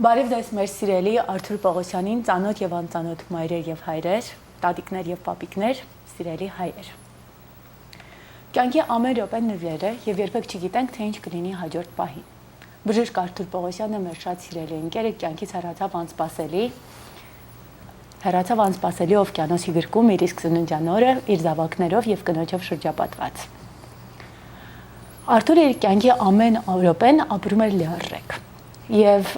Բարև ձեզ մեր սիրելի Արթուր Պողոսյանին, ծանոթ եւ անծանոթ մայրեր եւ հայրեր, տատիկներ եւ պապիկներ, սիրելի հայեր։ Կյանքի ամեն րոպեն նվեր է եւ երբեք չգիտենք, թե ինչ կլինի հաջորդ պահին։ Բժիշկ Արթուր Պողոսյանը մեր շատ սիրելի ընկերը կյանքից հեռացավ անսպասելի օվկիանոսի գրկում իր իսկ ծննդյան օրը իր զավակներով եւ կնոջով շրջապատված։ Արթուրը իր կյանքի ամեն րոպեն ապրում էր լիարժեք։ Եվ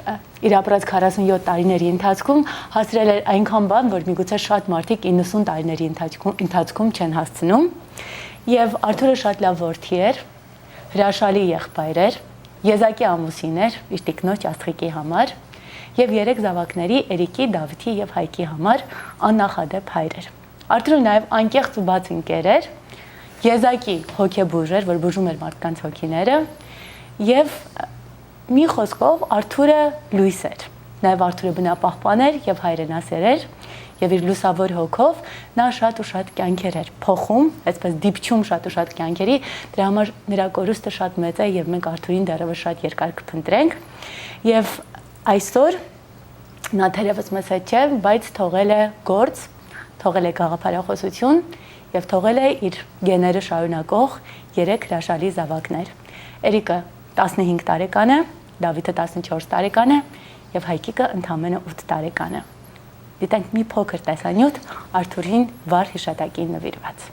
իր ապրած 47 տարիների ընթացքում հասրել էր այնքան բան, որ միգուցե շատ մարդիկ 90 տարիների ընթացքում չեն հասցնում։ Եվ Արթուրը շատ լավ որդի էր, հրաշալի եղբայր էր, եզակի ամուսին էր իր տիկնոջ Աստղիկի համար եւ 3 զավակների Էրիկի, Դավթի եւ Հայկի համար աննախադեպ հայր էր։ Արթուրը նաեւ անկեղծ ու բաց ընկեր էր, եզակի հոգեբուժ էր, որ բուժում էր մարդկանց հոգիները եւ մի խոսքով Արթուրը լույս էր, նաև Արթուրը բնապահպան էր եւ հայրենասեր էր եւ իր լուսավոր հոգով նա շատ ու շատ կյանքեր էր փոխում, այսպես դիպչում շատ ու շատ կյանքերի, դրա համար նրա կորուստը շատ մեծ է եւ մենք Արթուրին դեռևս շատ երկար կփնտրենք եւ այսօր նա թերևս մեծ չէ, բայց թողել է գործ, թողել է գաղափարախոսություն եւ թողել է իր գեները շարունակող 3 հրաշալի զավակներ։ Էրիկը 15 տարեկան է, Դավիթը 14 տարեկան է եւ Հայկիկը ընդամենը 8 տարեկան է։ Դիտենք մի փոքր տեսանյութ Արթուրին վար հիշատակին նվիրված։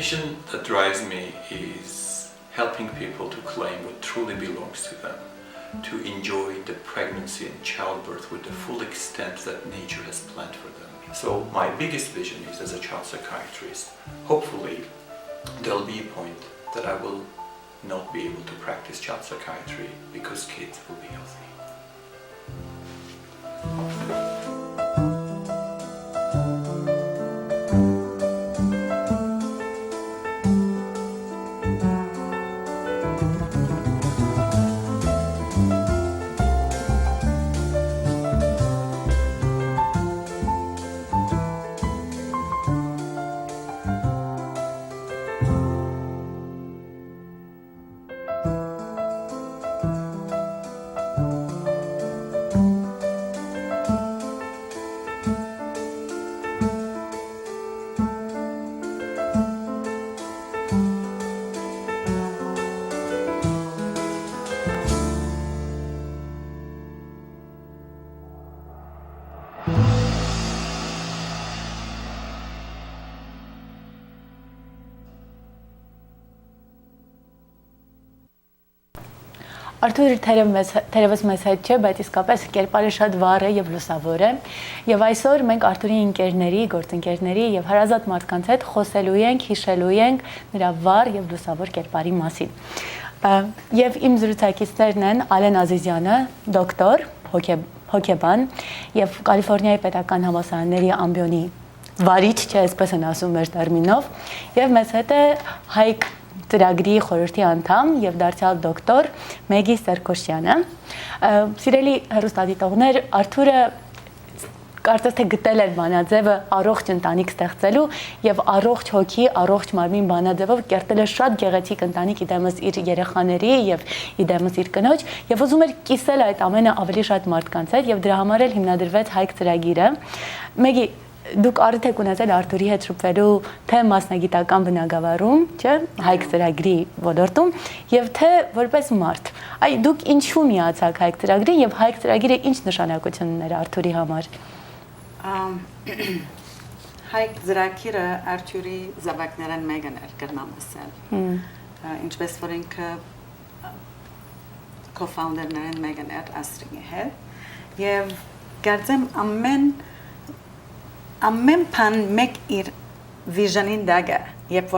mission that drives me is helping people to claim what truly belongs to them, to enjoy the pregnancy and childbirth with the full extent that nature has planned for them. So my biggest vision is as a child psychiatrist, hopefully there'll be a point that I will not be able to practice child psychiatry because kids will be healthy. Արթուրը թերևս մեզ հետ չէ, բայց իսկապես կերպարը շատ վառ է եւ լուսավոր է։ Եվ այսօր մենք Արթուրի ընկերների, գործընկերների եւ հարազատ մարդկանց հետ խոսելու ենք, հիշելու ենք նրա վառ եւ լուսավոր կերպարի մասին։ Եվ իմ զրուցակիցներն են Ալեն Ազիզյանը, դոկտոր, հոգեբան եւ Կալիֆոռնիայի պետական համալսարանների ամբիոնի վարիչ, չէ, այսպես են ասում մեր տերմինով, եւ մեզ հետ է Հայկ ծրագրի խորհրդի անդամ եւ դարձյալ դոկտոր Մեգի Սարքոշյանը։ Սիրելի հեռուստադիտողներ, Արթուրը կարծես թե գտել էր բանաձևը առողջ ընտանիք ստեղծելու եւ առողջ հոգի, առողջ մարմին բանաձևով կերտել է շատ գեղեցիկ ընտանիք իդեմս իր երեխաների եւ իդեմս իր կնոջ եւ ուզում էր կիսել այդ ամենը ավելի շատ մարդկանց հետ եւ դրա համար էլ հիմնադրվեց Հայք ծրագիրը։ Մեգի, դուք արդեն եք ունեցել Արթուրի հետ շփվելու թե մասնագիտական բնագավառում, չէ, Հայք ծրագրի ոլորտում եւ թե որպես մարդ։ Այ դուք ինչու միացաք Հայք ծրագրին եւ Հայք ծրագիրը ինչ նշանակություն ուներ Արթուրի համար։ Հայք ծրագիրը Արթուրի զավակներն մեկն էր կրնամ ասել։ Ինչպես որ ինքը co-founderներն մեկն էր Ասրինի հետ եւ կարծեմ ամեն բան մեկ իր վիժնին դագը երբ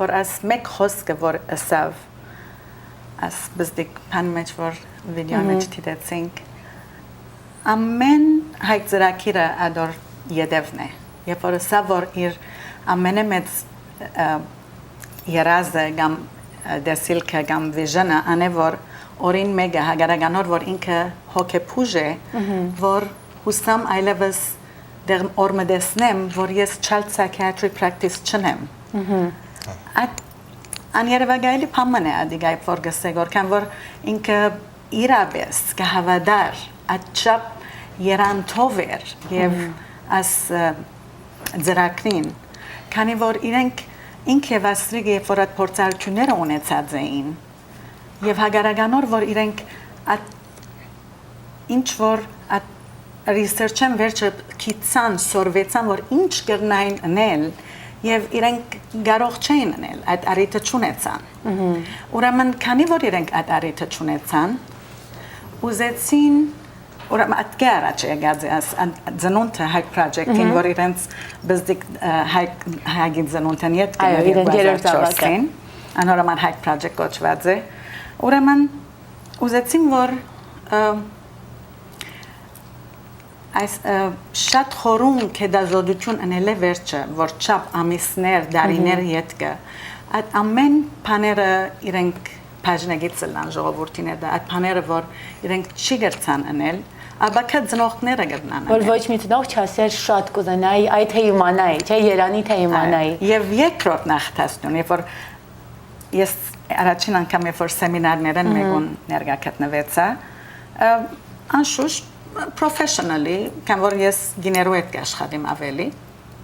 որ աս մեկ խոսքը որ ասավ as բզդիկ բան մեջ որ վիդեո մեջ դիտեցինք ամեն Հայք ծրագիրը ադոր յետևն է երբ որ ասավ որ իր ամենամեծ երազը կամ դեսիլքը կամ վիժնը անե որ օրին մեկը հագարականոր որ ինքը հոգեփուժ է որ հուսամ այլևս դեռ օրմդեսնեմ որ ես child psychiatry practice չնեմ աներևակայելի փաման է ադիգայ որ գսեգ որքան որ ինքը իրաբես կհավադար աչապ երանթով էր եւ as ձրակնին քանի որ իրենք ինքը վասրիգ երբ որ այդ փորձարկությունները ունեցած էին եւ հագարականոր որ իրենք ինչ որ research-ն վերջը քիցան սորվեցան որ ինչ կրնային անել եւ իրենք կարող չէին անել այդ արիթը չունեցան ուրեմն քանի որ իրենք այդ արիթը չունեցան ուզեցին ուրեմն այդ առաջ եկած ծնունդը Հայք project-ին որ իրենց բզդիկ Հայքի ծնունդն իդ կներեցին անորոման Հայք project կոչված է ուրեմն ուզեցին որ այս շատ խորում կեդազոդություն անել է վերջը որ չափ ամիսներ դարիներ յետքը այդ ամեն բաները իրենք բաժնագից լան ժողովրդին է դա այդ բաները որ իրենք չի գրցան անել աբակա ծնողները գտնան որ ոչ մի ծնող չասեր շատ կուզենայի այդ թե իմանայի չէ Երանի թե իմանայի եւ երկրորդ նախտասություն երբ որ ես առաջին անգամ երբ որ սեմինարներն մեկուն ներկա գտնվեցա անշուշտ professionally kann որ ես գիներու հետ աշխատեմ ավելի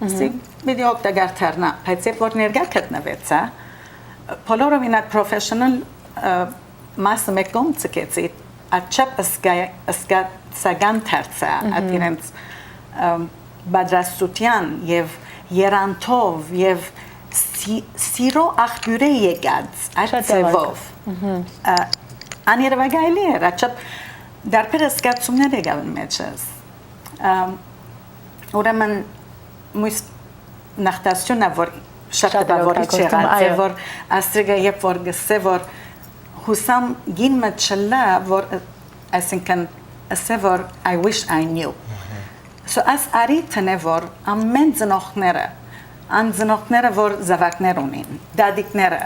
ասի վիդեո օգտագործարնա բայց երբ որ ներկա գտնվեցա բոլորով ինա professional մասը մեկում ցկեցի աչապ ասկացական թերցա ատինենց բադրաստության եւ երանթով եւ սիրո աղբյուրը եկած այցեվով աներվագայլի էր աչապ դարբեր ասկացումներ եկավն մեջս ուրեմն մույս նախտասյունը որ շատ դավորի չեղած է որ աստրիգը երբ որ գսե որ հուսամ գին մչլա որ այսինքն ասե որ I wish I knew so as արիթն է որ ամեն ծնողները անձնողները որ զավակներ ունին դադիկները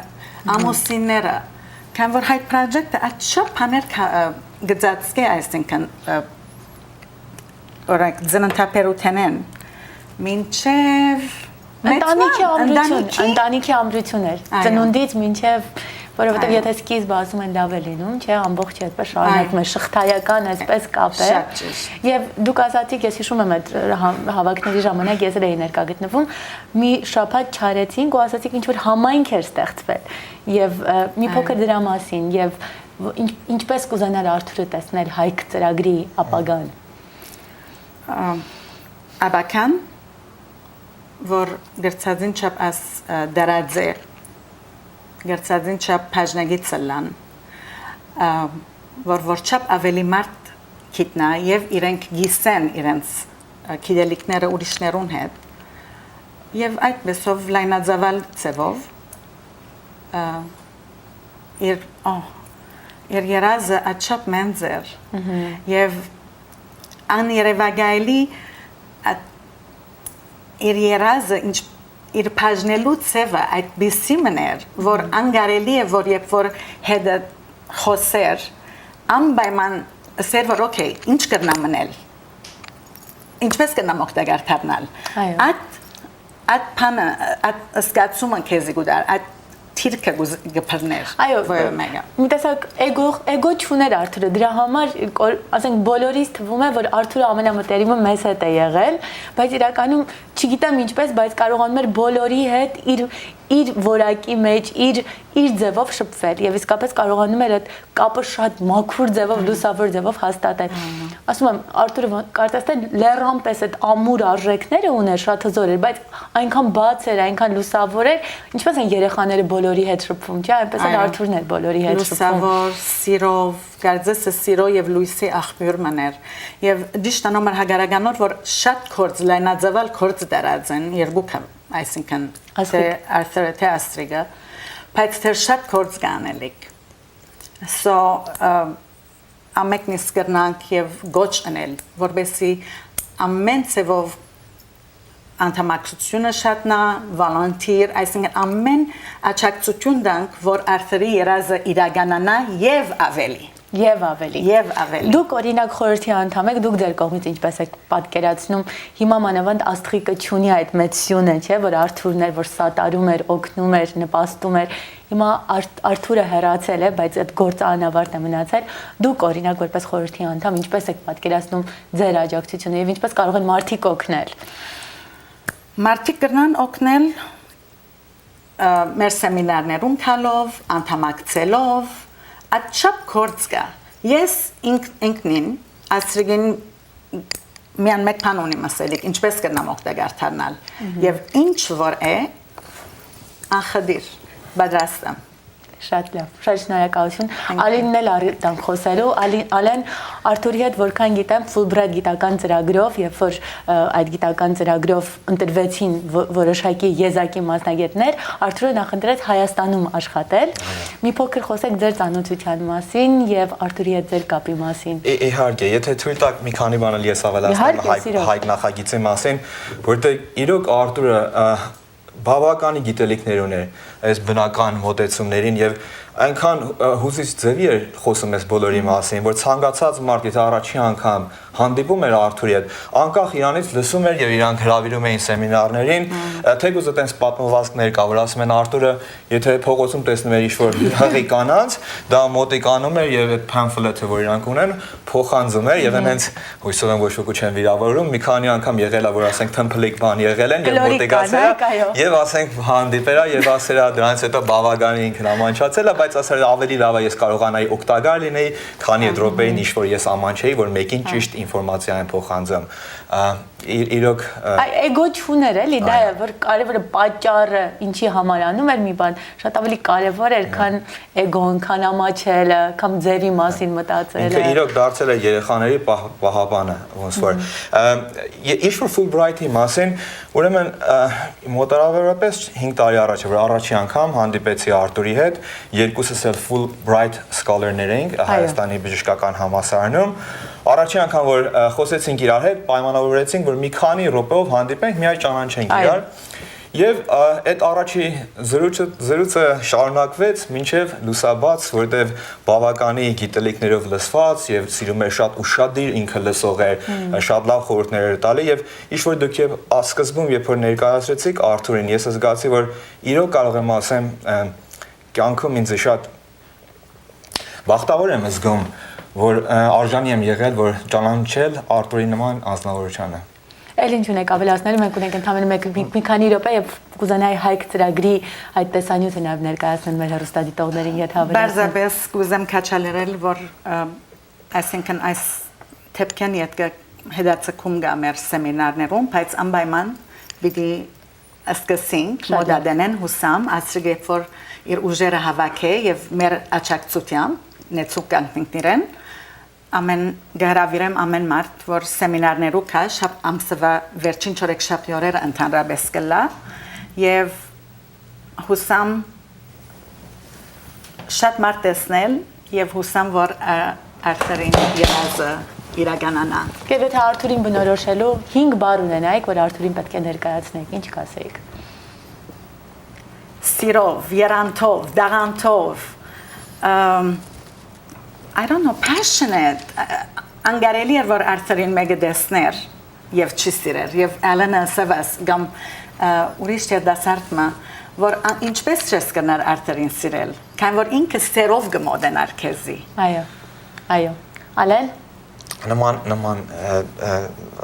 ամուսինները Can որ Հայք project-ը աչափ բաներ գծածկե այսինքն օրենք ծննդապերութենեն մինչև ընտանիքի ամրություն էր ծնունդից մինչև որովհետև եթե սկիզբը ասում են լավ է լինում, չէ, ամբողջ այդպես շարունակում է շղթայական այսպես կապը։ Եվ դուք ասացիք, ես հիշում եմ այդ հավաքների ժամանակ ես էլ էի ներկա գտնվում, մի շաբաթ չարեցինք ու ասացիք ինչ որ համայնք էր ստեղծվել եւ մի փոքր դրա մասին եւ ինչպես կուզենալ Արթուրը տեսնել Հայք ծրագրի ապագան։ Աբական որ գրծածին չափ աս դարաձե Գերցածին չափ բաժնագից լան որ չափ ավելի մարդ գիտնա եւ իրենք գիսեն իրենց գիտելիքները ուրիշներուն հետ եւ այդպեսով լայնածավալ ծավով իր երազը աչափ մենձեր եւ աներևակայելի իր երազը ինչ իր բաժնելու ծևը այդպիսի մներ որ անգարելի է որ երբ որ հետը խոսեր անպայման ասեր որ օքեյ ինչ կրնամ մնել ինչպես կնամ օգտակար դառնալ։ Այդ բանը, այդ սկացումը քեզի գուտար, այդ թիրքը գփրներ։ Այո, մի տեսակ էգո չուներ Արթուրը, դրա համար ասենք բոլորիս թվում է, որ Արթուրը ամենամտերիմը մեզ հետ է եղել, բայց իրականում չգիտեմ ինչպես, բայց կարողանում էր բոլորի հետ իր որակի մեջ, իր ձևով շփվել եւ իսկապես կարողանում էր այդ կապը շատ մաքուր ձևով, լուսավոր ձևով հաստատել։ Ասում եմ, Արթուրը կարծես թե լեռան պես այդ ամուր արժեքները ուներ, շատ հզոր էր, բայց այնքան բաց էր, այնքան լուսավոր էր, ինչպես են երեխաները բոլորի հետ շփվում, չէ՞, այնպես էլ Արթուրն էր բոլորի հետ շփվում։ Լուսավոր, սիրով, կարծես սիրո եւ լույսի աղբյուր մներ։ Եվ դիշտանոմր հագարականոր, որ շատ կորձ լայնաձևալ կորձ դարած են երկուքը, այսինքն Արթուրը թե Աստրիգը, բայց թե շատ կորձ կանելիք։ So ամենքնից կրնանք եւ գոչ անել, որբեսի ամեն ծևով անդամակցությունը շատնա, վոլոնտիր, այսինքն ամեն աչակցություն դանք, որ Արթուրի երազը իրականանա եւ ավելի։ Եվ ավելի։ Դուք օրինակ խորհրդի անդամ եք, դուք ձեր կողմից ինչպես եք պատկերացնում, հիմա մանավանդ աստղիկը չունի այդ մեծ սյունը, չէ, որ Արթուրն էր, որ սատարում էր, օգնում էր, նպաստում էր։ Հիմա Արթուրը հեռացել է, բայց այդ գործը անավարտ է մնացել։ Դուք օրինակ որպես խորհրդի անդամ ինչպես եք պատկերացնում ձեր աջակցությունը եւ ինչպես կարող են մարդիկ օգնել։ Մարդիկ կրնան օգնել մեր սեմինարներում քալով, անդամակցելով, Ատչապ կորձ կա։ Ես ինքնին ասրգին միան մեկ բան ունիմ ասելիք, ինչպես կնամ օգտակար դառնալ։ Եվ ինչ որ է անխդիր, պատրաստ եմ։ Շատ լավ, շատ շնորհակալություն։ Ալինն էլ արդեն խոսելու, Ալեն Արթուրի հետ որքան գիտեմ, Fulbright գիտական ծրագրով, երբ որ այդ գիտական ծրագրով ընտրվեցին որոշակի եզակի մասնագետներ, Արթուրը նախընտրեց Հայաստանում աշխատել։ Մի փոքր խոսեք ձեր ծանոթության մասին եւ Արթուրի հետ ձեր կապի մասին։ Իհարկե, եթե թույլ տաք մի քանի բան էլ ես ավելացնեմ հայ նախագծի մասին, որտեղ իրոք Արթուրը բավականի գիտելիքներ ուներ այս բնական մոտեցումներին եւ այնքան հուզիչ ձևի էր խոսում ես բոլորի մասին, որ ցանկացած մարդ եթե առաջի անգամ հանդիպում էր Արթուրի հետ, անկախ իրանից լսում էր եւ իրանք հրավիրում էին սեմինարներին, թեկուզ այտենց պատմվածքներ կա, որ ասում են Արթուրը, եթե փողոցում տեսնում էր ինչ-որ հղի կանանց, դա մոտիկանում էր եւ այդ pamphlet-ը, որ իրանք ունեն, փոխանցում էր եւ այնց հույսով եմ ոչ ոք չեն վիրավորում, մի քանի անգամ եղել է, որ ասենք թմփլիկ բան եղել են եւ մոտիկացել եւ ասենք հանդիպերա եւ ասերա դրանից հետո բավականին ինքն ամանչացել է, բայց ասել ավելի լավ է ես կարողանայի օգտակար լինեի, քանի այդ րոպեին ինչ որ ես ամանչեի, որ մեկին ճիշտ ինֆորմացիա են փոխանցում։ Իրոք էգո չուներ էլի, դա է, որ կարևորը պատճառը ինչի համար անում էր մի բան, շատ ավելի կարևոր էր, քան էգոն, քան ամաչելը, քան ձևի մասին մտածելը։ Ինքը իրոք դարձել է երեխաների պահապանը, ոնց որ ինչ որ Fulbright-ի մասին, ուրեմն մոտավորապես 5 տարի առաջ, որ առաջի անգամ հանդիպեցի Արթուրի հետ, երկուսս էլ Fulbright scholar-ներ էինք Հայաստանի բժշկական համալսարանում։ Առաջի անգամ որ խոսեցինք իրար հետ, պայմանավորեցինք, որ մի քանի րոպեով հանդիպենք, միայն ճանաչենք իրար։ Եվ այդ առաջի զրույցը շարունակվեց մինչև լուսաբաց, որտեղ բավականի գիտելիքներով լսված եւ սիրում էր շատ ուշադիր ինքը լսող էր, շատ լավ խորհուրդներ էր տալի եւ ինչ որ դուք եւ սկզբում երբ որ ներկայացրեցիք Արթուրին, ես զգացի, որ իրոք կարող եմ ասեմ կյանքում ինձ շատ բախտավոր եմ զգում, որ արժանի եմ եղել, որ ճանաչել Արթուրի նման անձնավորությանը։ Էլ ինչ ունեք ավելացնելու, մենք ունենք ընդհանրապես մի քանի րոպե եւ կուզենայի հայք ծրագրի այդ տեսանյութը նաեւ ներկայացնել մեր հեռուստադիտողներին, եթե ավելացնեմ։ Բարձրապես կուզեմ քաչալերել, որ այսինքն այս թեփքեն յետքը հետացքում գա մեր սեմինարներում, բայց անպայման պիտի սկսենք մոդադենեն հուսամ, ասրգետ որ իր ուժերը հավաքի եւ մեր աչակցությամբ նեցուկ կանքնիրեն ամեն գարավիրեմ ամեն մարդ որ սեմինարներու կա շապ ամսվա վերջին չորեքշաբթի օրերը ընդհանրապես կլա եւ հուսամ շատ մարդ տեսնել եւ հուսամ որ Արթուրին երազը իրականանա։ Եվ եթե Արթուրին բնորոշելու 5 բառ ունենայիք, որ Արթուրին պետք է ներկայացնեք, ինչ կասեիք։ Սիրով, երանտով, դաղանտով, I don't know, passionate, անգարելի էր որ Արթուրին մեկը դեսներ, եւ չի սիրեր եւ Ալենը ասավս կամ ուրիշ դասարտմա որ ինչպես չես կնար Արթուրին սիրել քան որ ինքը սերով գմոդենար քեզի այո Ալեն նման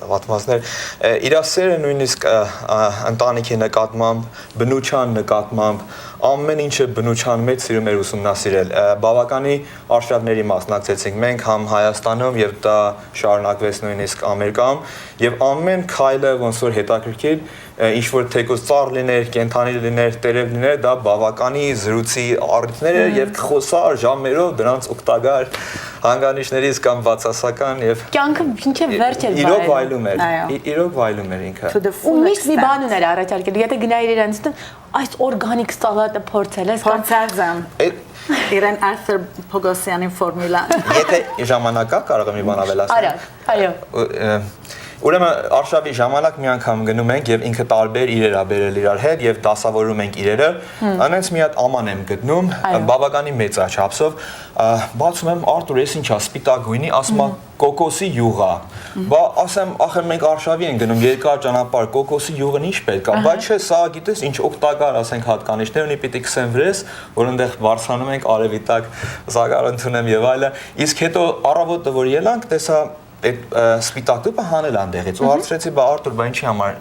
վատմասներ իր սերը նույնիսկ ընտանիքի նկատմամբ բնության նկատմամբ ամեն ինչը բնության մեջ սիրում էր ուսումնասիրել բավականի արշավների մասնակցեցինք մենք համ Հայաստանում եւ դա շարունակվեց նույնիսկ Ամերիկայում եւ ամեն քայլը ոնց որ հետաքրքիր ինչ որ թեկուզ ծառ լիներ, կենթանի լիներ, տերև լիներ, դա բավականի զրույցի առիթներ էր եւ խոսար ժամերով դրանց օգտակար հանգանիշներից կամ բացասական եւ կյանքը ինչեւ վերջ էր իրոք վայելում էր ինքը ու միշտ մի բան ուներ առաջարկել եթե գնայիր իրանց այս օրգանիկ սալատը փորձել ես փորձազամ իրեն Արթուր Պողոսյանի ֆորմուլա եթե ժամանակա կարող եմ մի բան ավելացնել այո Ուրեմն արշավի ժամանակ մի անգամ գնում ենք եւ ինքը տարբեր իրեր ա բերել իրար հետ եւ դասավորում ենք իրերը անենց մի հատ աման եմ գտնում բավականի մեծ է չափսով բացում եմ Արթուր ես ինչա սպիտակ գույնի ասում է կոկոսի յուղ է բա ասեմ ախր մենք արշավի ենք գնում երկար ճանապարհ կոկոսի յուղն ինչ պետք է բայց չէ սա գիտես ինչ օգտակար ասենք հատկանիշներ ունի պիտի քսեն վրես որ այնտեղ վարսանում ենք արևի տակ զագար ընդունեմ եւ այլը իսկ հետո առավոտը որ ելանք տեսա այդ սպիտակ տուփը հանել անդեղից ու հարցրեցի բա Արթուր բա ինչի համար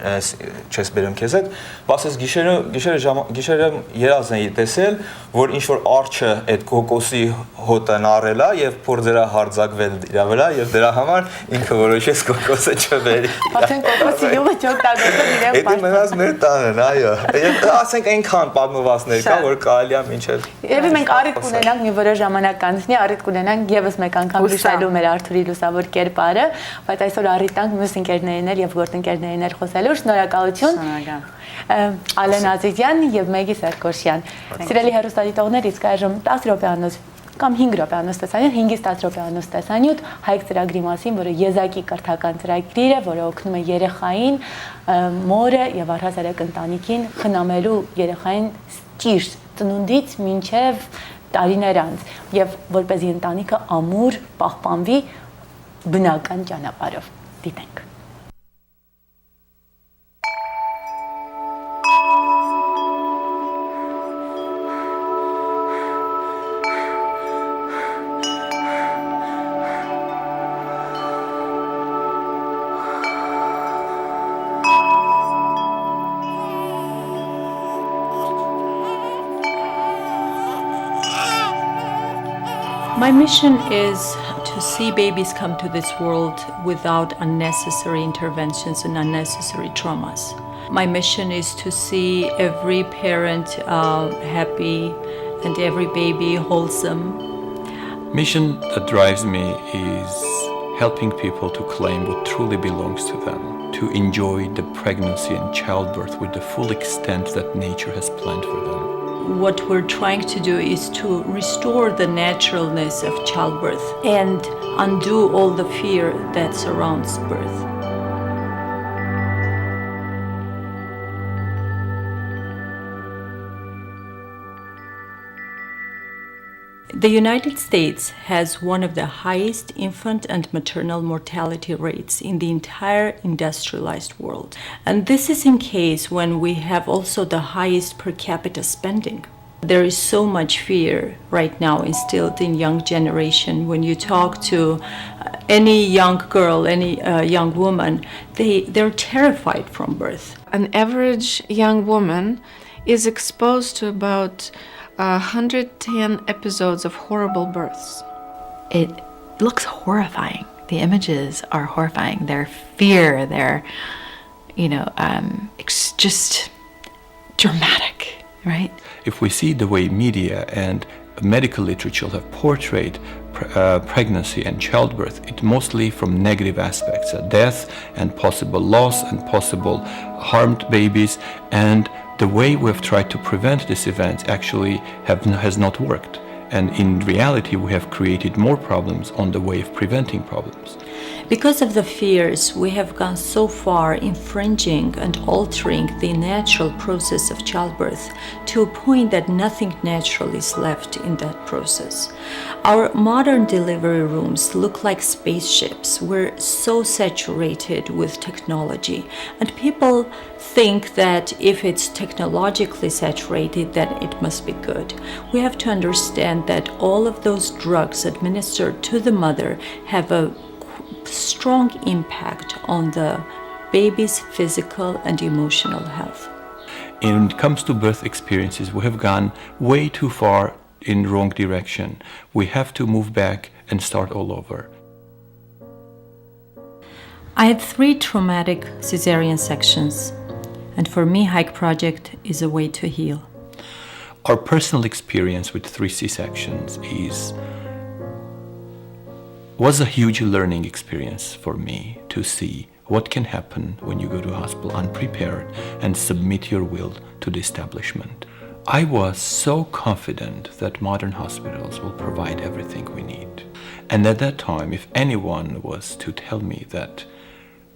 չես բերում քեզ հետ բասես գիշերը երազն էի տեսել որ ինչ որ արջը այդ կոկոսի հոտն առել է եւ փորձերա հարձակվել իր վրա եւ դրա համար ինքը որոշեց կոկոսը չբերի ասենք կոկոսի յուղը չօգտագործել իրեն Դա մնաց մեր տանն այո եւ ասենք այնքան պատմվածներ կա որ կարելի է մինչեւ Եվ մենք առիթ կունենանք մի որոշ ժամանակ անցնի առիթ կունենանք եւս մեկ անգամ հիշելու մեր Արթուրի լուսավոր կերպարը բայց այսօր առիթ տանք մյուս ընկերներին եւ գործընկերներին խոսելու շնորհակալություն Ալեն Ազիզյան եւ Մեգի Սարքոշյան Սիրելի հեռուստադիտողներ իսկ այժմ 10 րոպեանոց կամ 5 րոպեանոց տեսանյութ 5-ից 10 րոպեանոց տեսանյութ հայք ծրագրի մասին որը եզակի կրթական ծրագիր է որը օգնում է երեխային մորը եւ առհասարակ ընտանիքին խնամելու երեխային ճիշտ ծնունդից մինչեւ տարիներ անց եւ որպեսզի ընտանիքը ամուր պահպանվի բնական ճանապարհով դիտենք My mission is to see babies come to this world without unnecessary interventions and unnecessary traumas. My mission is to see every parent happy and every baby wholesome. Mission that drives me is helping people to claim what truly belongs to them, to enjoy the pregnancy and childbirth with the full extent that nature has planned for them. What we're trying to do is to restore the naturalness of childbirth and undo all the fear that surrounds birth. The United States has one of the highest infant and maternal mortality rates in the entire industrialized world. And this is in case when we have also the highest per capita spending. There is so much fear right now instilled in young generation. When you talk to any young girl, any young woman, they're terrified from birth. An average young woman is exposed to about 110 episodes of horrible births. It looks horrifying. The images are horrifying. Their fear, their, it's just dramatic, right? If we see the way media and medical literature have portrayed pregnancy and childbirth, it mostly from negative aspects, death and possible loss and possible harmed babies, and the way we have tried to prevent these events actually has not worked. And in reality, we have created more problems on the way of preventing problems. Because of the fears, we have gone so far infringing and altering the natural process of childbirth to a point that nothing natural is left in that process. Our modern delivery rooms look like spaceships. We're so saturated with technology, and people think that if it's technologically saturated, then it must be good. We have to understand that all of those drugs administered to the mother have a strong impact on the baby's physical and emotional health. When it comes to birth experiences, we have gone way too far in wrong direction. We have to move back and start all over. I had 3 traumatic cesarean sections, and for me, Hike Project is a way to heal. Our personal experience with 3 C-sections was a huge learning experience for me to see what can happen when you go to a hospital unprepared and submit your will to the establishment. I was so confident that modern hospitals will provide everything we need. And at that time, if anyone was to tell me that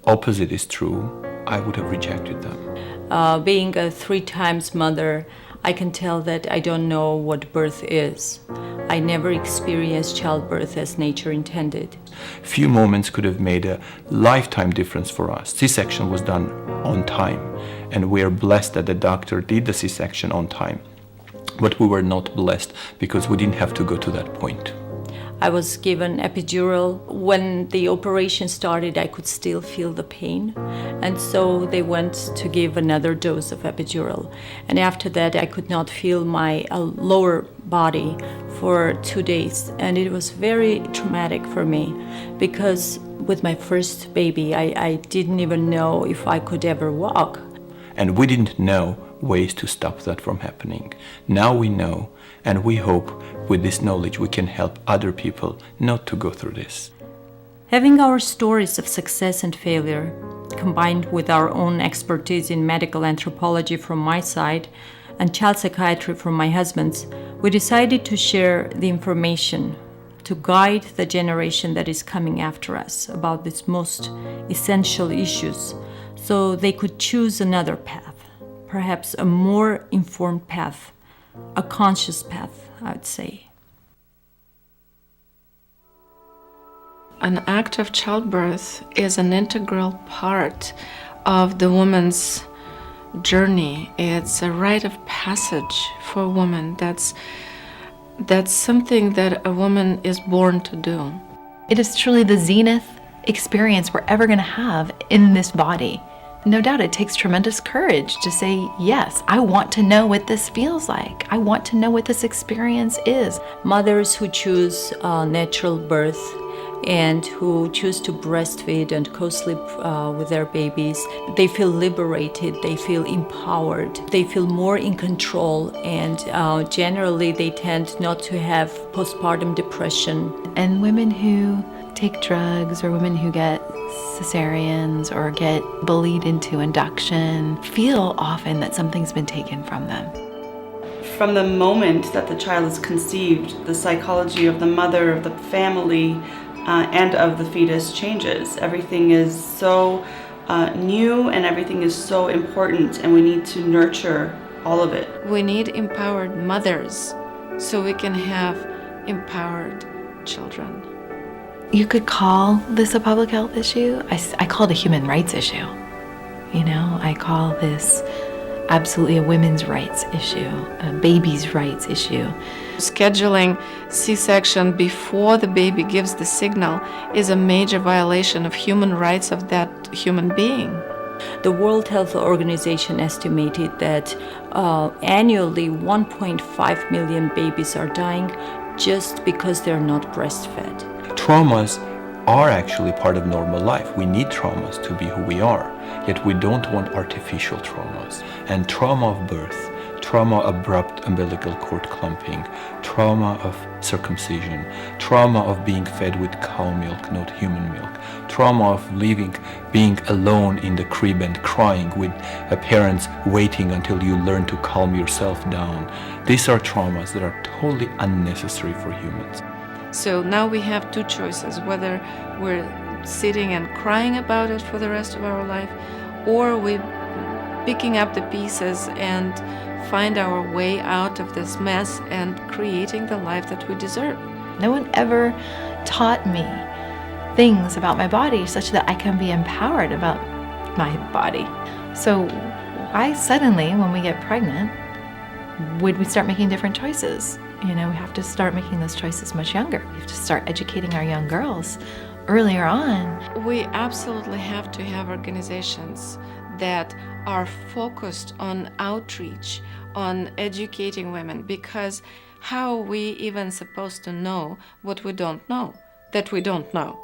opposite is true, I would have rejected them. Being a 3 times mother, I can tell that I don't know what birth is. I never experienced childbirth as nature intended. Few moments could have made a lifetime difference for us. C-section was done on time, and we are blessed that the doctor did the C-section on time. But we were not blessed because we didn't have to go to that point. I was given epidural. When the operation started, I could still feel the pain. And so they went to give another dose of epidural. And after that, I could not feel my lower body for 2 days. And it was very traumatic for me because with my first baby, I didn't even know if I could ever walk. And we didn't know ways to stop that from happening. Now we know, and we hope with this knowledge we can help other people not to go through this. Having our stories of success and failure, combined with our own expertise in medical anthropology from my side and child psychiatry from my husband's, we decided to share the information to guide the generation that is coming after us about these most essential issues so they could choose another path, perhaps a more informed path, a conscious path, I would say. An act of childbirth is an integral part of the woman's journey. It's a rite of passage for a woman. That's something that a woman is born to do. It is truly the zenith experience we're ever going to have in this body. No doubt it takes tremendous courage to say, yes, I want to know what this feels like. I want to know what this experience is. Mothers who choose natural birth and who choose to breastfeed and co-sleep with their babies, they feel liberated, they feel empowered, they feel more in control, and generally they tend not to have postpartum depression. And women who take drugs or women who get cesareans or get bullied into induction feel often that something's been taken from them. From the moment that the child is conceived, the psychology of the mother, of the family, and of the fetus changes. Everything is so new and everything is so important, and we need to nurture all of it. We need empowered mothers so we can have empowered children. You could call this a public health issue. I call it a human rights issue. You know, I call this absolutely a women's rights issue, a baby's rights issue. Scheduling C-section before the baby gives the signal is a major violation of human rights of that human being. The World Health Organization estimated that annually 1.5 million babies are dying just because they're not breastfed. Traumas are actually part of normal life. We need traumas to be who we are, yet we don't want artificial traumas. And trauma of birth, trauma of abrupt umbilical cord clumping, trauma of circumcision, trauma of being fed with cow milk, not human milk, trauma of being alone in the crib and crying with parents waiting until you learn to calm yourself down. These are traumas that are totally unnecessary for humans. So now we have two choices, whether we're sitting and crying about it for the rest of our life, or we're picking up the pieces and find our way out of this mess and creating the life that we deserve. No one ever taught me things about my body such that I can be empowered about my body. So why suddenly, when we get pregnant, would we start making different choices? We have to start making those choices much younger. We have to start educating our young girls earlier on. We absolutely have to have organizations that are focused on outreach, on educating women, because how are we even supposed to know what we don't know, that we don't know?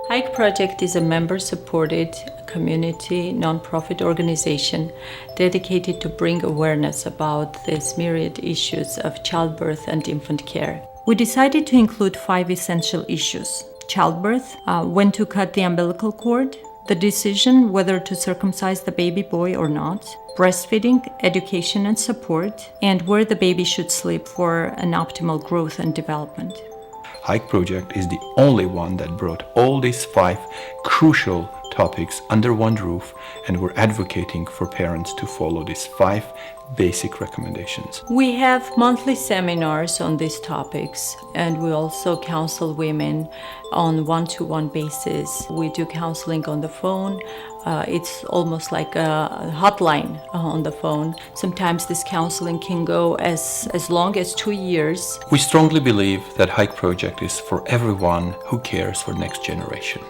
Hike Project is a member-supported community non-profit organization dedicated to bring awareness about these myriad issues of childbirth and infant care. We decided to include 5 essential issues: childbirth, when to cut the umbilical cord, the decision whether to circumcise the baby boy or not, breastfeeding, education and support, and where the baby should sleep for an optimal growth and development. Hike Project is the only one that brought all these 5 crucial topics under one roof, and we're advocating for parents to follow these 5 basic recommendations. We have monthly seminars on these topics, and we also counsel women on one-to-one basis. We do counseling on the phone. It's almost like a hotline on the phone. Sometimes this counseling can go as long as 2 years. We strongly believe that Hike Project is for everyone who cares for next generation.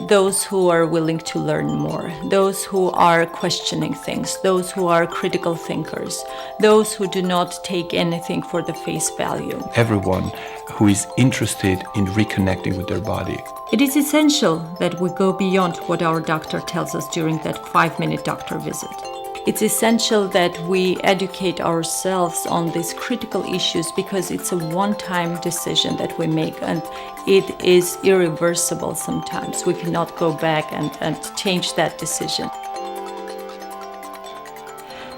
Those who are willing to learn more, those who are questioning things, those who are critical thinkers, those who do not take anything for the face value. Everyone who is interested in reconnecting with their body. It is essential that we go beyond what our doctor tells us during that 5-minute doctor visit. It's essential that we educate ourselves on these critical issues, because it's a one-time decision that we make, and it is irreversible sometimes. We cannot go back and change that decision.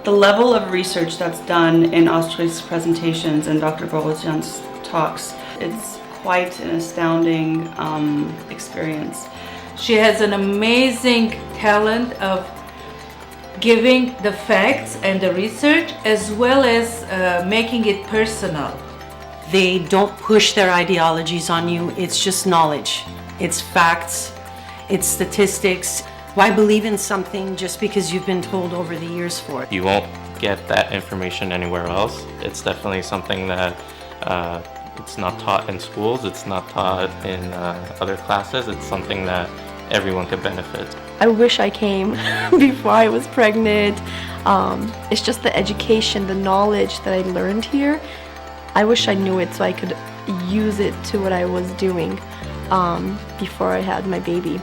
The level of research that's done in Astrid's presentations and Dr. Pogosyan's talks, it's quite an astounding experience. She has an amazing talent of giving the facts and the research, as well as making it personal. They don't push their ideologies on you. It's just knowledge. It's facts. It's statistics. Why believe in something just because you've been told over the years for it? You won't get that information anywhere else. It's definitely something that it's not taught in schools. It's not taught in other classes. It's something that everyone could benefit. I wish I came before I was pregnant. It's just the education, the knowledge that I learned here. I wish I knew it so I could use it to what I was doing before I had my baby.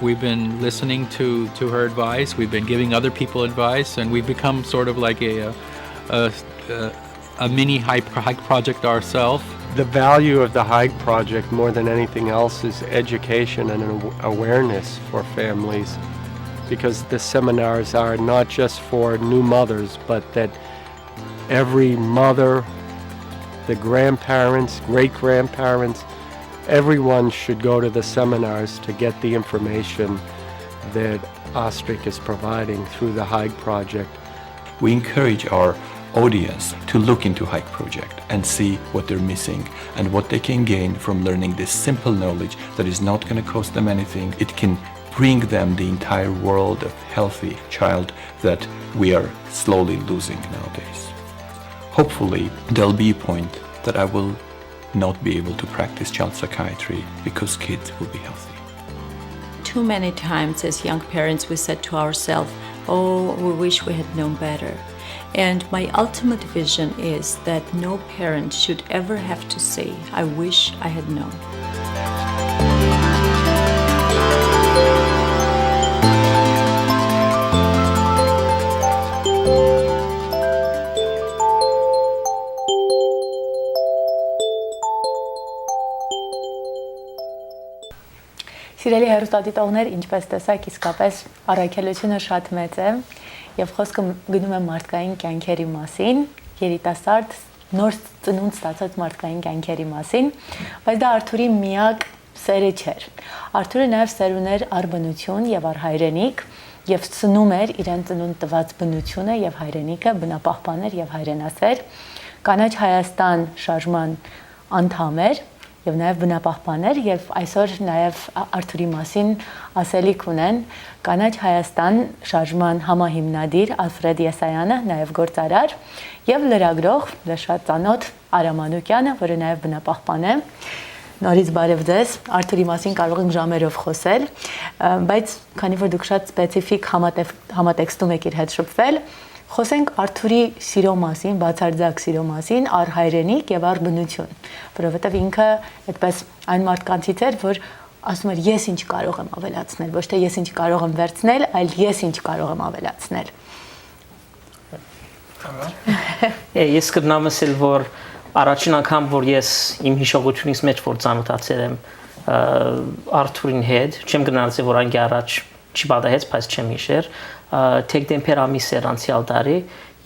We've been listening to her advice. We've been giving other people advice, and we've become sort of like a mini hike project ourselves. The value of the Hike Project, more than anything else, is education and awareness for families, because the seminars are not just for new mothers, but that every mother, the grandparents, great-grandparents, everyone should go to the seminars to get the information that Astrid is providing through the Hike Project. We encourage our audience to look into Hike Project and see what they're missing and what they can gain from learning this simple knowledge that is not going to cost them anything. It can bring them the entire world of healthy child that we are slowly losing nowadays. Hopefully, there'll be a point that I will not be able to practice child psychiatry because kids will be healthy. Too many times as young parents we said to ourselves, oh, we wish we had known better. And my ultimate vision is that no parent should ever have to say, I wish I had known. Սիրելի հեռուստադիտողներ, ինչպես տեսակ, իսկապես առաքելությունը շատ մեծ է եւ խոսքը գնում է մարդկային կյանքերի մասին, երիտասարդ նոր ծնունդ ստացած մարդկային կյանքերի մասին, բայց դա Արթուրի միակ սերը չէր։ Արթուրը նաև սեր ուներ առ բնություն եւ առ հայրենիք եւ ծնում էր իրեն ծնունդ տված բնությունը եւ հայրենիքը, բնապահպաներ եւ հայրենասեր, կանաչ Հայաստան շարժման անդամ էր եւ նաեւ բնապահպաներ եւ այսօր նաեւ Արթուրի մասին ասելիք ունեն կանաչ Հայաստան շարժման համահիմնադիր Ալֆրեդ Եսայանը, նաեւ գործարար եւ լրագրող շատ ծանոթ Արա Manoogian, որը նաեւ բնապահպան է։ Նորից բարև ձեզ, Արթուրի մասին կարող ենք ժամերով խոսել, բայց քանի որ դուք շատ սպეციფიկ համատեքստում եք իր հետ շփվել, խոսենք Արթուրի սիրո մասին, բացարձակ սիրո մասին, առ հայրենիք եւ առ բնություն, որովհետեւ ինքը այդպես այն մարդկանցից էր, որ ասում էր ես ինչ կարող եմ ավելացնել, ոչ թե ես ինչ կարող եմ վերցնել, այլ ես ինչ կարող եմ ավելացնել։ Ես կգնամ ասել, որ առաջին անգամ, որ ես իմ հիշողությունից մեջ որ ծանոթացել եմ Արթուրին հետ, չեմ գնացել, որ անգի առաջ չի պատահեց, բայց չեմ հիշեր, թեկտեմբեր ամիս էր անցյալ տարի,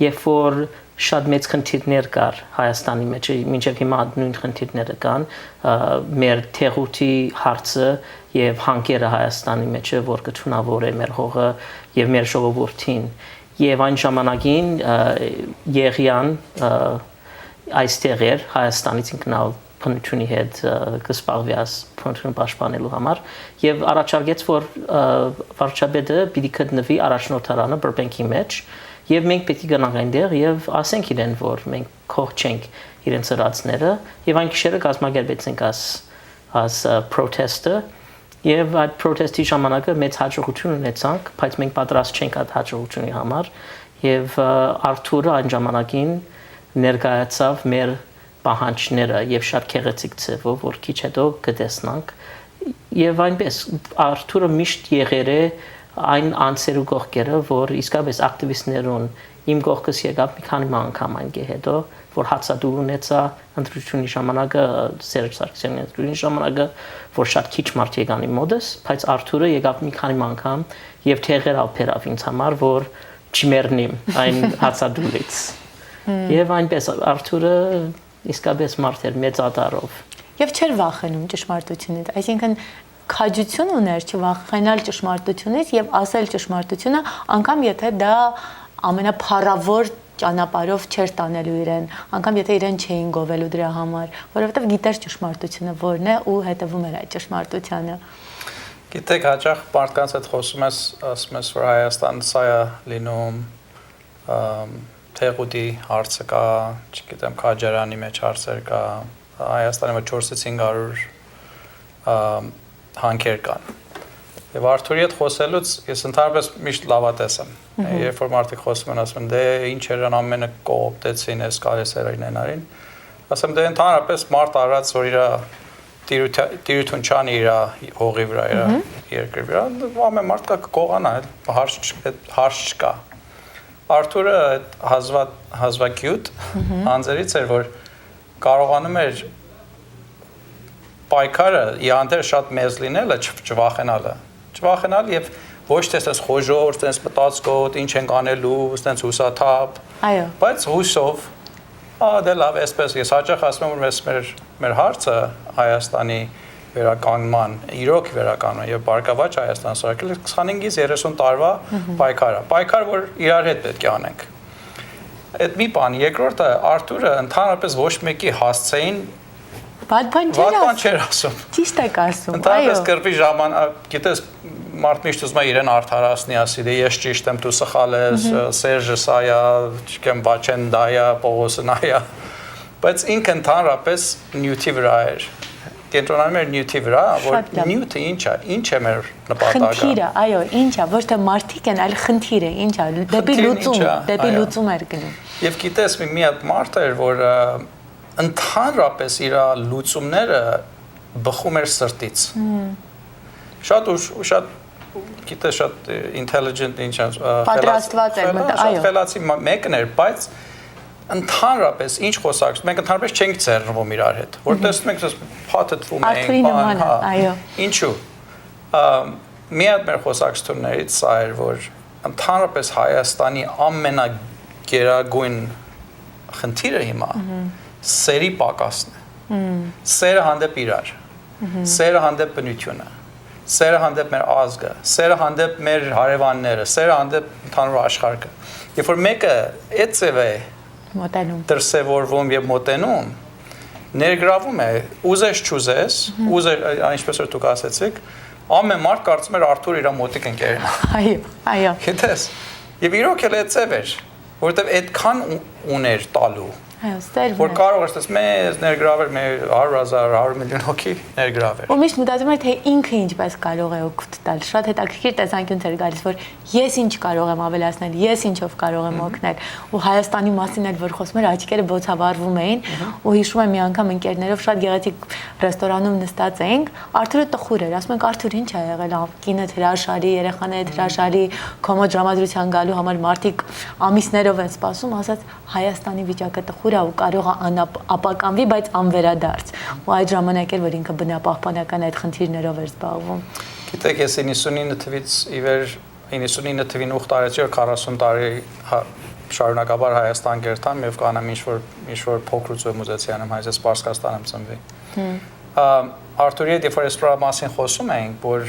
երբ որ շատ մեծ խնդիրներ կար Հայաստանի մեջ, մինչև հիմա նույն խնդիրները կան, մեր թեղուտի հարցը եւ հանգերը Հայաստանի մեջ, որ կթունավոր է մեր հողը եւ մեր ժողովրդին, եւ այն ժամանակին Եղիան այստեղ էր Հայաստանից ինքնալ բնությունի հետ կսպառվի բնությունը պաշտպանելու համար եւ առաջարկեց որ վարչապետը պիտի գտնվի առաջնորդարանը Բրբենքի մեջ եւ մենք պետք է գնանք այնտեղ եւ ասենք իրեն որ մենք կողք չենք իրենց ծրածները եւ այն գիշերը կազմակերպեցինք as protester եւ այդ protest-ի ժամանակը մեծ հաջողություն ունեցանք բայց մենք պատրաստ չենք այդ հաջողությունի համար եւ Արթուրը այն ժամանակին ներկայացավ մեր պահանջները եւ շատ քեղեցիկ ձևով որ քիչ հետո կտեսնանք եւ այնպես Արթուրը միշտ եղել է այն անձերու կողքերը որ իսկապես ակտիվիստներուն իմ կողքս եկավ մի քանի անգամ այնգե հետո որ հացադուլ ունեցա ընտրությունի ժամանակը Սերժ Սարգսյանի ընտրությունի ժամանակը որ շատ քիչ մարդ եկան իմ մոտս բայց Արթուրը եկավ մի քանի անգամ եւ թեղեր ալփերավ ինձ համար որ չմեռնիմ այն հացադուլից եւ այնպես Արթուրը իսկապես մարդ էր մեծ ադարով եւ չէր վախենում ճշմարտությունից այսինքն քաջություն ուներ չվախենալ ճշմարտությունից եւ ասել ճշմարտությունը անգամ եթե դա ամենափառավոր ճանապարհով չէր տանելու իրեն անգամ եթե իրեն չէին գովելու դրա համար որովհետեւ գիտեր ճշմարտությունը որն է ու հետևում էր այդ ճշմարտությանը գիտեք հաճախ մարդկանց հետ խոսում ես ասում ես որ Հայաստան սա է լինում թեղուտի հարցը կա, չգիտեմ, քաջարանի մեջ հարցեր կա, Հայաստանի մեջ 400-500 հանքեր կան։ Եվ Արթուրի հետ խոսելուց ես ընդհանրապես միշտ լավատես եմ։ Երբ որ մարդիկ խոսում են, ասում են, դե ինչ երան ամենը կոոպտեցին, էս կարեսերային ենարին։ Ասեմ, դե ընդհանրապես մարդ արած, որ իր տիրություն չանի իր հողի վրա, իր երկրի վրա, ամեն մարդ կա կողանա, հարց չկա։ Արթուրը հազվագյուտ անձերից էր, որ կարողանում էր պայքարը իհանդեր շատ մեծ լինելը չվախենալ և ոչ թե սենց խոժոր, սենց մտածկոտ, ինչ ենք անելու, սենց հուսաթապ, բայց հուսով, դե լավ, այսպես ես հաճախ ասում եմ, որ մեր հարցը Հայաստանի վերականգնման, իրոք վերականգնման եւ բարգավաճ Հայաստան սարքել 25-ից 30 տարվա պայքարը։ Պայքար, որ իրար հետ պետք է անենք։ Այդ մի բան, երկրորդը Արթուրը ընդհանրապես ոչ մեկի հասցեին բան չէր ասում։ Ճիշտ եք ասում։ Ընդհանրապես կրպի ժամանակ, գիտես, մարդ միշտ ուզում է իրեն արդարացնի, ասի, դե ես ճիշտ եմ, դու սխալ ես, Սերժը սա է, չգիտեմ, Վաչեն դա է, Պողոսն է, բայց ինքը ընդհանրապես նյութի վրա էր։ Կենտրոնանում էր նյութի վրա, որ նյութը ինչ է մեր նպատակը։ Խնդիրը, այո, ինչ է, ոչ թե մարդիկ են, այլ խնդիրը, ինչ է, դեպի լուծում էր գնում։ Եվ գիտես, մի հատ մարդ էր, որ ընդհանրապես իր լուծումները բխում էր սրտից։ Շատ գիտես, շատ intelligent, ինչ է, պատրաստված էր, այո։ Խելացի մեկն էր, բայց ընդհանրապես ինչ խոսակցում, մենք ընդհանրապես չենք ձեռնվում իրար հետ, որ տեսնում ենք փաթթվում ենք, ինչու։ Մի հատ մեր խոսակցություններից սա էր, որ ընդհանրապես Հայաստանի ամենագերագույն խնդիրը հիմա սերի պակասն է։ Սերը հանդեպ իրար, սերը հանդեպ բնությունը, սերը հանդեպ մեր ազգը, սերը հանդեպ մեր հարևանները, սերը հանդեպ ընդհանուր աշխարհը։ Երբ որ մեկը այդ ձև է դրսևորվում եւ մոտենում, ներգրավում է, ուզես չուզես, ինչպես որ դուք ասեցիք, ամեն մարդ կարծում էր Արթուր իր մոտիկ ընկերն է։ Այո։ Գիտես։ Եվ իրոք էլ այդ ձև էր, որովհետեւ այդքան ուներ տալու։ Որ կարող էր մեզ ներգրավել մեր 100,000, 100 միլիոն հոգի ներգրավել։ Ու միշտ մտածում եմ թե ինքը ինչպես կարող է օգուտ տալ։ Շատ հետաքրքիր տեսանկյուն էր գալիս, որ ես ինչ կարող եմ ավելացնել, ես ինչով կարող եմ օգնել։ Ու Հայաստանի մասին էլ որ խոսում էր, աչքերը բոցավառվում էին, ու հիշում եմ մի անգամ ընկերներով շատ գեղեցիկ ռեստորանում նստած էինք, Արթուրը տխուր էր, ասում ենք Արթուր ինչ ա եղել, կինդ հրաշալի, երեխաները հրաշալի, կոմոդ դրամատրության գալու համար մարդիկ ամիսներով են սպասում, ասած Հայաստանի վիճակը տխուր ու կարող է ապականվի, բայց անվերադարձ։ Ու այդ ժամանակ էր, որ ինքը բնապահպանական այդ խնդիրներով էր զբաղվում։ Գիտեք, ես 99 թվից ի վեր 99 թվին ուխտ արեցի, որ 40 տարի շարունակաբար Հայաստան գերտամ եւ կանեմ ինչ որ փոքրուց ու մուզեցիան եմ հայ Սպարսկաստան եմ ծնվի։ Արթուրի հետ երբ որ այս մասին խոսում էինք, որ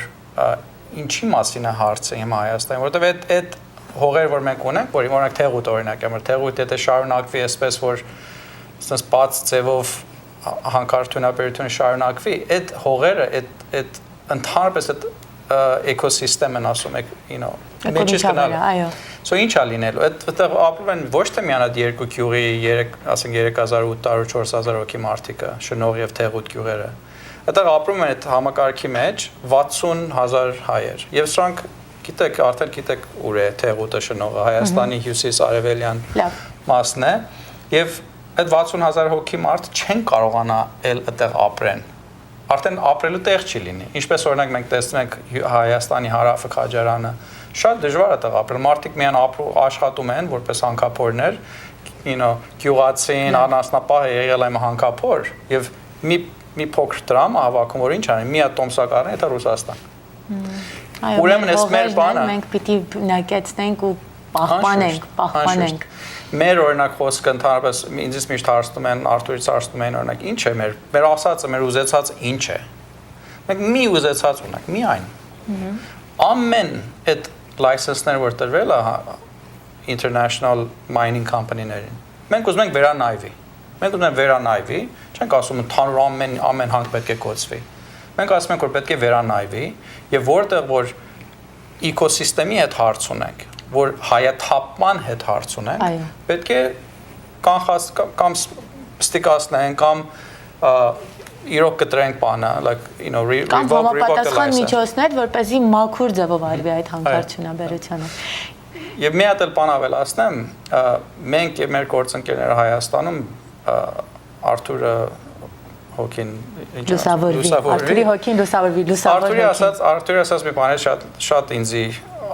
ինչի մասին է հարցը հիմա Հայաստանի, որովհետեւ այդ հողեր որ մենք ունենք, որ օրինակ թեղուտ օրինակ եմ, թեղուտ եթե շարունակվի այսպես որ ասես բաց ձևով հանքարդյունաբերությունը շարունակվի, այդ հողերը, այդ ընդհանրապես այդ էկոսիստեմն ասում եք, մեջից գնալ։ So ինչ է լինելու։ Այդտեղ ապրում են ոչ թե միանալ երկու գյուղի, ասենք 3800, 4000 հոգի մարդիկը, շնող եւ թեղուտ գյուղերը։ Այդտեղ ապրում են այդ համակարգի մեջ 60000 հայեր։ Եվ սրանք գիտեք, արդեն գիտեք ուր է թեղուտը շնողը, Հայաստանի հյուսիս-արևելյան մասն է, եւ այդ 60000 հոգի մարդ չեն կարողանա էլ այդտեղ ապրեն։ Արդեն ապրելու տեղ չի լինի։ Ինչպես օրինակ մենք տեսնում ենք Հայաստանի հարավը Քաջարանը, շատ դժվար է այդտեղ ապրել։ Մարդիկ միան աշխատում են որպես հանքափորներ, գյուղացին, անասնապահ եղել եմ հանքափոր, եւ մի փոքր դրամը հավաքում, որ ինչ անի, մի հատ տոմսակարն է, դա Ռուսաստան։ Ուրեմն այս մեր բանը մենք պիտի բնակեցնենք ու պահպանենք։ Մեր օրինակ խոսքը ընդհանրապես ինձ միշտ հարցնում են, Արթուրից հարցնում են օրինակ ինչ է մեր ասածը, մեր ուզեցածը ինչ է։ Մենք մի ուզեցած ունենք, միայն։ Ամեն այդ լայսենսները որ տրվել է international mining company-ներին։ Մենք ուզում ենք վերանայվի։ Մենք ուզում ենք վերանայվի, չենք ասում ընդհանուր ամեն հանք պետք է կոչվի։ Մենք ասում ենք որ պետք է վերանայվի եւ որտեղ որ էկոսիստեմի հետ հարց ունենք, որ հայաթափման հետ հարց ունենք, պետք է կամ ստիկացնենք կամ իրոք կտրենք բանը, like կամ համապատասխան միջոցներ, որպեսզի մաքուր ձևով արվի այդ հանքարդյունաբերությունը։ Եվ մի հատ էլ բան ավելացնեմ, մենք եւ մեր գործընկերները Հայաստանում Արթուրը հոգին լուսավորվի, Արթուրի հոգին լուսավորվի, Արթուրի ասած մի բան շատ ինձի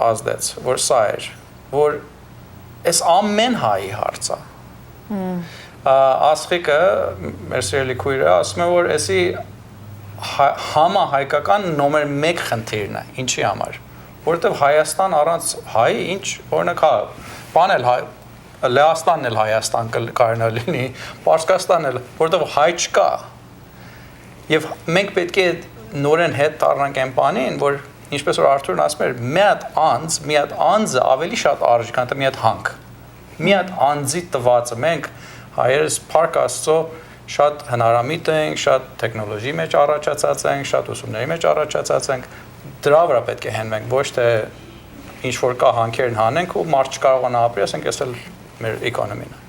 ազդեց, որ սա էր, որ այս ամեն հայի հարցը։ Ասխիկը, մեր սիրելի քույրը, ասում է, որ էսի համահայկական նոմեր 1 խնդիրն է, ինչի համար, որովհետև Հայաստան առանց հայի, ինչ, օրինակ բան էլ Լեհաստանն էլ Հայաստան կարողանա լինի, Պարսկաստանն էլ, որովհետև հայ չկա։ Եվ մենք պետք է նորեն հետ դառնանք այն բանին, որ ինչպես որ Արթուրն ասում էր, մի հատ անձը ավելի շատ արժի, քան մի հատ հանք։ Մի հատ անձի տվածը մենք հայերս Փառք Աստծո շատ հնարամիտ ենք, շատ տեխնոլոգիի մեջ առաջացած ենք, շատ ուսումների մեջ առաջացած ենք։ Դրա վրա պետք է հենվենք, ոչ թե ինչ որ կա հանքերն հանենք ու մարդ չկարողանա ապրի, ասենք էս էլ մեր էկոնոմին է։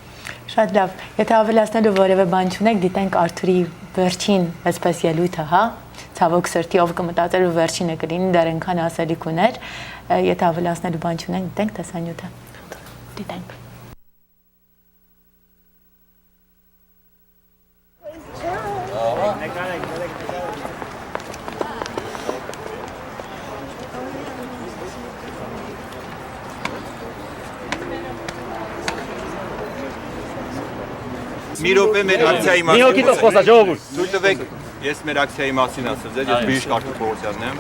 Շատ լավ։ Եթե ավելացնելու որևէ բան չունեք, դիտենք Արթուրի վերջին այսպես ելույթը, հա։ Ցավոք սրտի ով կմտածեր ու վերջինը կլինի, դեռ այնքան ասելիք ուներ։ Եթե ավելացնելու բան չունենք, դիտենք տեսանյութը։ Դիտենք։ Մի րոպե մեր ակցիայի մասին։ Մի հոգի տող խոսա ժողովուրդ։ Թույլ տվեք, ես մեր ակցիայի մասին ասած եմ, ես բժիշկ Արթուր Պողոսյանն եմ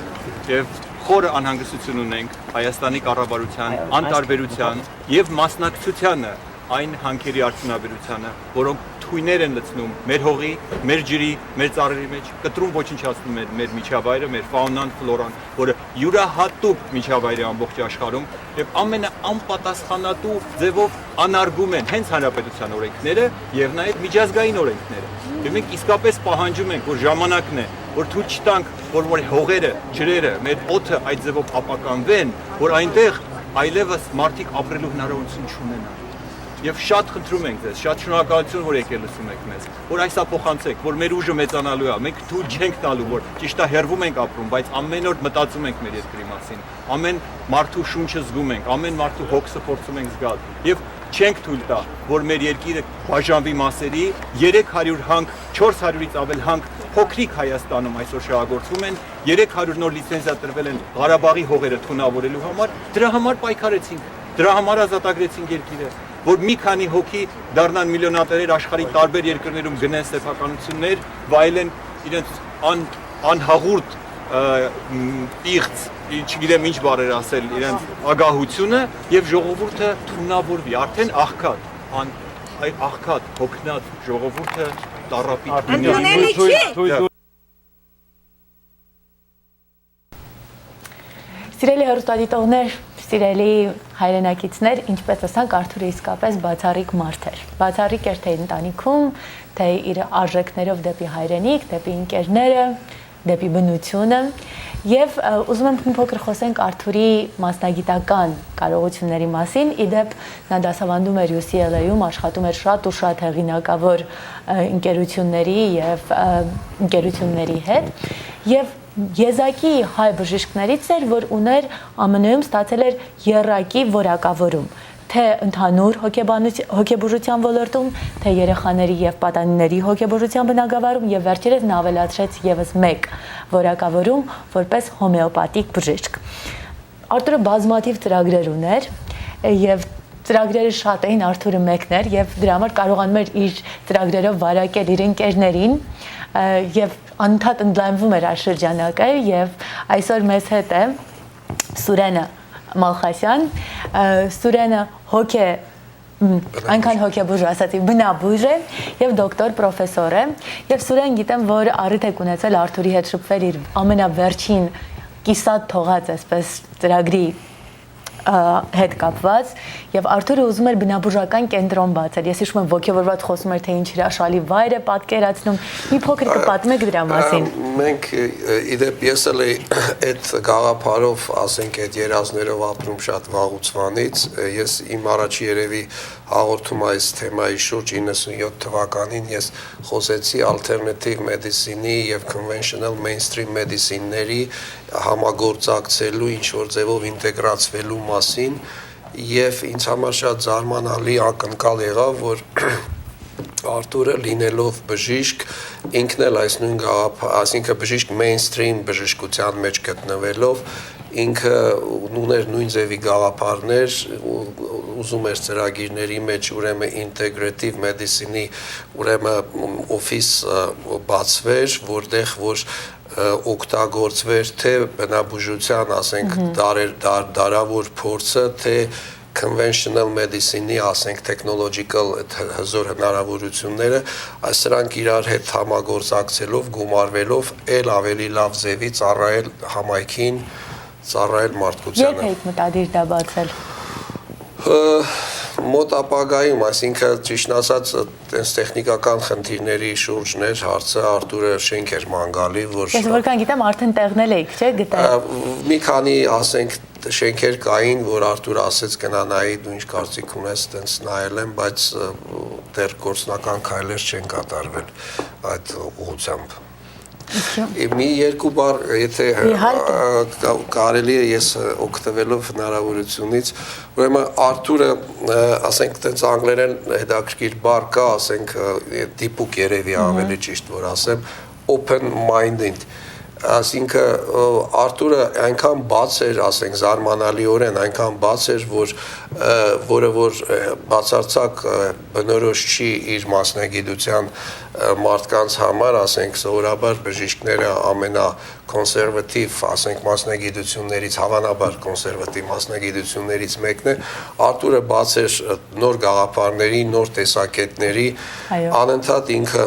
եւ խորը անհանգստություն ունենք Հայաստանի կառավարության անտարբերության եւ մասնակցությանը այն հանքերի արդյունաբերությանը, որոնք թույներ են լցնում մեր հողի, մեր ջրի, մեր ծառերի մեջ, կտրում ոչնչացնում են մեր միջավայրը, մեր ֆաունան, ֆլորան, որը յուրահատուկ միջավայր է ամբողջ աշխարհում եւ ամենաանպատասխանատու ձևով անարգում են հենց հանրապետության օրենքները եւ նաեւ միջազգային օրենքները։ Եվ մենք իսկապես պահանջում ենք, որ ժամանակն է, որ թույլ չտանք, որ հողերը, ջրերը, մեր օդը այդ ձևով ապականվեն, որ այնտեղ այլևս մարդիկ ապրելու հնարավորություն չունենան։ Եվ շատ խնդրում ենք ձեզ, շատ շնորհակալություն, որ եկել լսում եք մեզ, որ այս ապոխանցեք, որ մեր ուժը մեծանալու է, մենք թույլ չենք տալու, որ ճիշտ է հեռվում ենք ապրում, բայց ամեն օր մտածում ենք մեր երկրի մասին, ամեն մարդու շունչը զգում ենք, ամեն մարդու հոգսը փորձում ենք զգալ, եւ չենք թույլ տա, որ մեր երկիրը բաժանվի մասերի, 300 հանք, 400-ից ավել հանք փոքրիկ Հայաստանում այսօր շահագործվում են, 300 նոր լիցենզիա տրվել են Ղարաբաղի հողերը թունավորելու համար, դրա համար պայքարեցինք, դրա համար ազատագրեցինք երկիրը, որ մի քանի հոգի դառնան միլիոնատերեր աշխարհի տարբեր երկրներում գնեն սեփականություններ, վայելեն իրենց անհաղուրդ պիղծ, չգիտեմ ինչ բառեր ասել, իրենց ագահությունը եւ ժողովուրդը թունավորվի, արդեն աղքատ, հոգնած ժողովուրդը տառապի։ Սիրելի հեռուստադիտողներ, սիրելի հայրենակիցներ, ինչպես ասանք, Արթուրը իսկապես բացառիկ մարդ էր։ Բացառիկ էր թե ընտանիքում, թե իր արժեքներով դեպի հայրենիք, դեպի ընկերները, դեպի բնությունը, եւ ուզում եմ փոքր խոսենք Արթուրի մասնագիտական կարողությունների մասին։ Իդեպ նա դասավանդում էր UCLA-ում, աշխատում էր շատ ու շատ հեղինակավոր ընկերությունների եւ ընկերությունների հետ եւ եզակի հայ բժիշկներից էր, որ ուներ ԱՄՆ-ում ստացել էր եռակի որակավորում, թե ընդհանուր հոգեբուժության ոլորտում, թե երեխաների եւ պատանիների հոգեբուժության բնագավառում եւ վերջերս նա ավելացրեց եւս մեկ որակավորում որպես հոմեոպաթիկ բժիշկ։ Արթուրը բազմաթիվ ծրագրեր ուներ եւ ծրագրերը շատ էին, Արթուրը մեկն էր եւ դրա համար կարողանում էր իր ծրագրերով վարակել իր ընկերներին եւ անընդհատ ընդլայնվում էր այս շրջանակը եւ այսօր մեզ հետ է Սուրեն Մալխասյան, Սուրենը այնքան հոգեբուժ ասացի, բնաբույժ է եւ դոկտոր պրոֆեսոր է եւ Սուրեն գիտեմ, որ առիթ եք ունեցել Արթուրի հետ շփվել իր ամենավերջին կիսատ թողած այսպես ծրագրի հետ կապված եւ Արթուրը ուզում էր բնաբուժական կենտրոն բացել։ Ես հիշում եմ ոգևորված խոսում էր թե ինչ հրաշալի վայր է պատկերացնում։ Մի փոքր կպատմեք դրա մասին։ Մենք իդեպ ես էլ այդ գաղափարով, ասենք, այդ երազներով ապրում շատ վաղուց։ Ես իմ առաջի երևի հաղորդում այս թեմայի շուրջ 97 թվականին ես խոսեցի ալտերնատիվ մեդիցինի եւ conventional mainstream մեդիցինների համագործակցելու, ինչ որ ձևով ինտեգրացվելու մասին եւ ինձ համար շատ զարմանալի ակնկալ եղավ, որ Արթուրը լինելով բժիշկ, ինքն էլ այս նույն գաղափար, այսինքն բժիշկ mainstream բժշկության մեջ գտնվելով, ինքը ուներ նույն ձևի գաղափարներ, ուզում էր ծրագիրների մեջ ուրեմն ինտեգրատիվ մեդիցինի ուրեմն օֆիս բացվեր, որտեղ որ օգտագործվեր թե բնաբուժության, ասենք, դարավոր փորձը, թե conventional medicine-ի, ասենք, technological հզոր հնարավորությունները, այս սրանք իրար հետ համագործակցելով, գումարվելով, ել ավելի լավ ձևի ծառայել համայնքին, ծառայել մարդկությանը։ Երբ եք մտադիր դա բացել։ Մոտ ապագայում, այսինքն ճիշտ ասած, այս տեխնիկական խնդիրների շուրջն էր հարցը, Արթուրը շենք էր ման գալի, որ Ես որքան գիտեմ, արդեն տեղնել եք, չէ՞, գտել։ Մի քանի, ասենք, շենքեր կային, որ Արթուրը ասեց գնա նայի, դու ինչ կարծիք ունես, տենց նայել եմ, բայց դեռ գործնական քայլեր չեն կատարվել այդ ուղղությամբ։ Մի երկու բառ, եթե կարելի է ես օգտվելով հնարավորությունից, ուրեմն Արթուրը, ասենք, տենց անգլերեն հետաքրքիր բառ կա, ասենք, դիպուկ երևի ավելի ճիշտ որ ասեմ, open-minded, Այսինքն Արթուրը այնքան բաց էր, ասենք զարմանալիորեն այնքան բաց էր, որը որ բացարձակ բնորոշ չի իր մասնագիտության մարդկանց համար, ասենք սովորաբար բժիշկները ամենակոնսերվատիվ, ասենք մասնագիտություններից, հավանաբար կոնսերվատիվ մասնագիտություններից մեկն է, Արթուրը բաց էր նոր գաղափարների, նոր տեսակետների, անընդհատ ինքը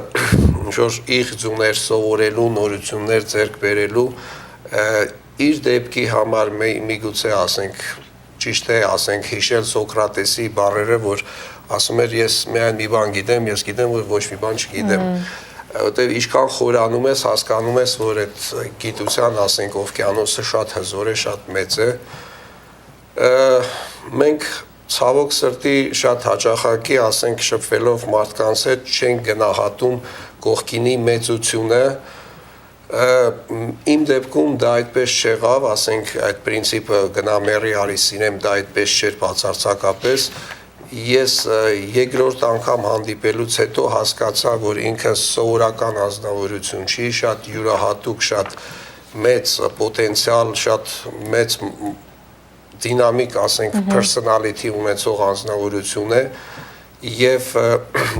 ինչ-որ իղձուներ սովորելու, նորություններ ձեռք բերելու, իր դեպքի համար միգուցե ասենք ճիշտ է, ասենք հիշել Սոկրատեսի բառերը, որ ասում էր ես միայն մի բան գիտեմ, ես գիտեմ, որ ոչ մի բան չգիտեմ, որտեղ ինչքան խորանում ես, հասկանում ես, որ այդ գիտության, ասենք, օվկիանոսը շատ հզոր է, շատ մեծ է, մենք ցավոք սրտի շատ հաճախակի, ասենք, շփվելով մարդկանց հետ չենք գնահատում կողքինի մեծությունը, իմ դեպքում դա այդպես չեղավ, ասենք, այդ պրինցիպը գնա մերի արի սիրեմ, դա այդպես չէր բացարձակապես, ես երկրորդ անգամ հանդիպելուց հետո հասկացա, որ ինքը սովորական ազնվորություն չի, շատ յուրահատուկ, շատ մեծ պոտենցիալ, շատ մեծ դինամիկ, ասենք, personality ունեցող անձնավորություն է, եւ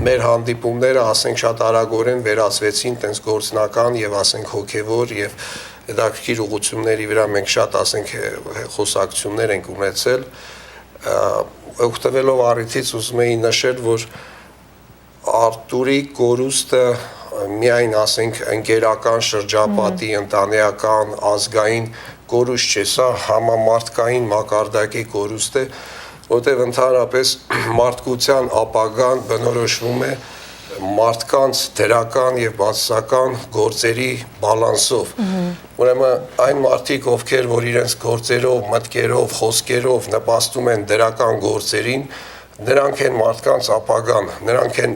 մեր հանդիպումները, ասենք, շատ արագորեն վերածվեցին տենց գործնական եւ ասենք հոգեվոր եւ հետաքրքիր ուղղությունների վրա մենք շատ, ասենք, խոսակցություններ ենք ունեցել, օգտվելով առիթից ուզում էի նշել, որ Արթուրի կորուստը միայն, ասենք, ընկերական շրջապատի, ընտանեկան, ազգային կորուստ չէ, սա համամարտկային մակարդակի կորուստ է, որտեղ ընդհանրապես մարդկության ապագան բնորոշվում է մարդկանց դրական եւ բացասական գործերի բալանսով։ Ուրեմն այն մարդիկ, ովքեր որ իրենց գործերով, մտքերով, խոսքերով նպաստում են դրական գործերին, նրանք են մարդկանց ապագան,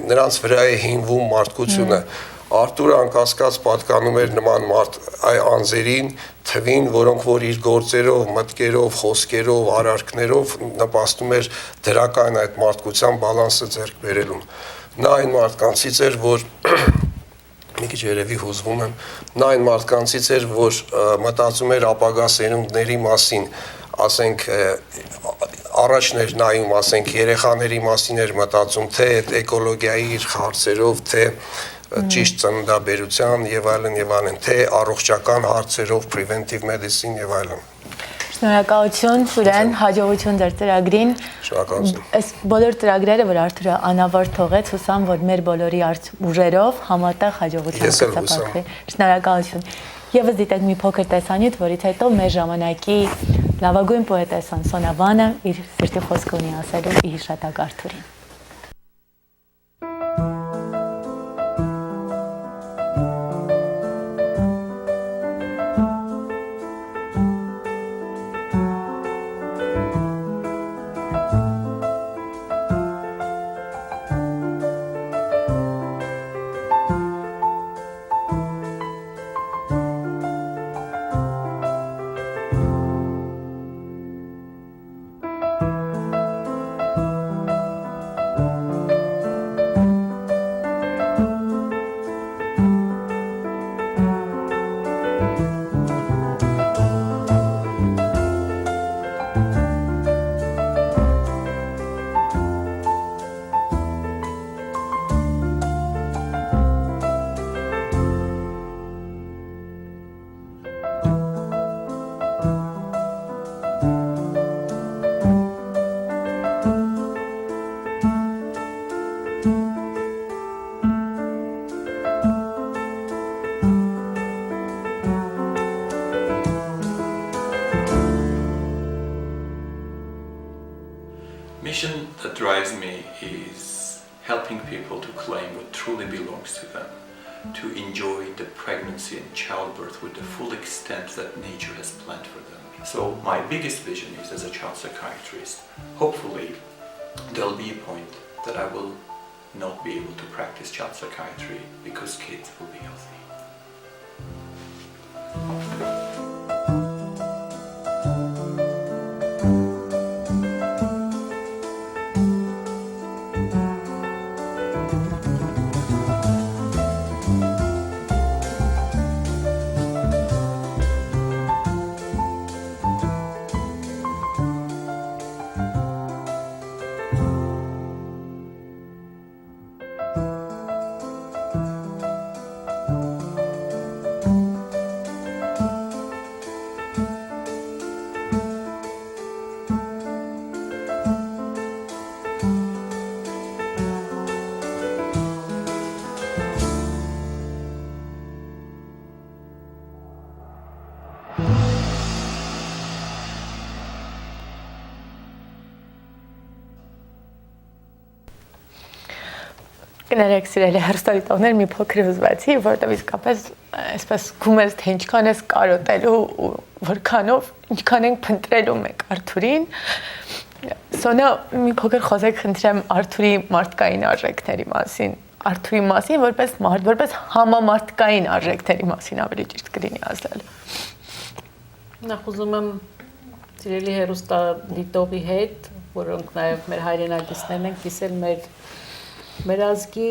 նրանց վրա է հիմնվում մարդկությունը։ Արթուրը անկասկած պատկանում էր նման անձերին, թվին, որոնք որ իր գործերով, մտքերով, խոսքերով, արարքներով նպաստում էր դրական այդ մարդկության բալանսը ձեռք բերելուն։ Նա այն մարդկանցից էր, որ մի քիչ երևի հուզվում եմ, նա այն մարդկանցից էր, որ մտածում էր ապագա սերունդների մասին, ասենք առաջն էր նայում, ասենք երեխաների մասին էր մտածում, թե այդ էկոլոգիայի իր հարցերով, թե ճիշտ ծննդաբերության եւ այլն, թե առողջական հարցերով, preventive medicine եւ այլն։ Շնորհակալություն, Սուրեն, հաջողություն ձեր ծրագրին։ Շնորհակալություն։ Այս բոլոր ծրագրերը, որ Արթուրը անավարտ թողեց, հուսամ, որ մեր բոլորի ուժերով համատեղ հաջողության կստացվի։ Շնորհակալություն։ Եվս դիտեք մի փոքր տեսանյութ, որից հետո մեր ժամանակի լավագույն պոետեսան Սոնա Վանը իր սիրտի խոսքը ունի ասելու ի հիշատակ Արթուրին։ mission that drives me is helping people to claim what truly belongs to them, to enjoy the pregnancy and childbirth with the full extent that nature has planned for them. So my biggest vision is, as a child psychiatrist, hopefully there'll be a point that I will not be able to practice child psychiatry because kids will be healthy. Կներեք սիրելի հեռուստադիտողներ, մի փոքր հուզվեցի, որովհետև իսկապես այսպես գումես թե ինչքան ես կարոտելու ու որքանով ինչքան ենք փնտրելու մեկ Արթուրին։ Սոնա, մի փոքր խոսեք խնդրեմ Արթուրի մարդկային արժեքների մասին, Արթուրի մասին որպես մարդ, որպես համամարտկային արժեքների մասին ավելի ճիշտ կլինի ասել։ Նախ ուզում եմ սիրելի հեռուստադիտողի հետ, որոնք նաև մեր հայրենակիցներն են, կիսել մեր ազգի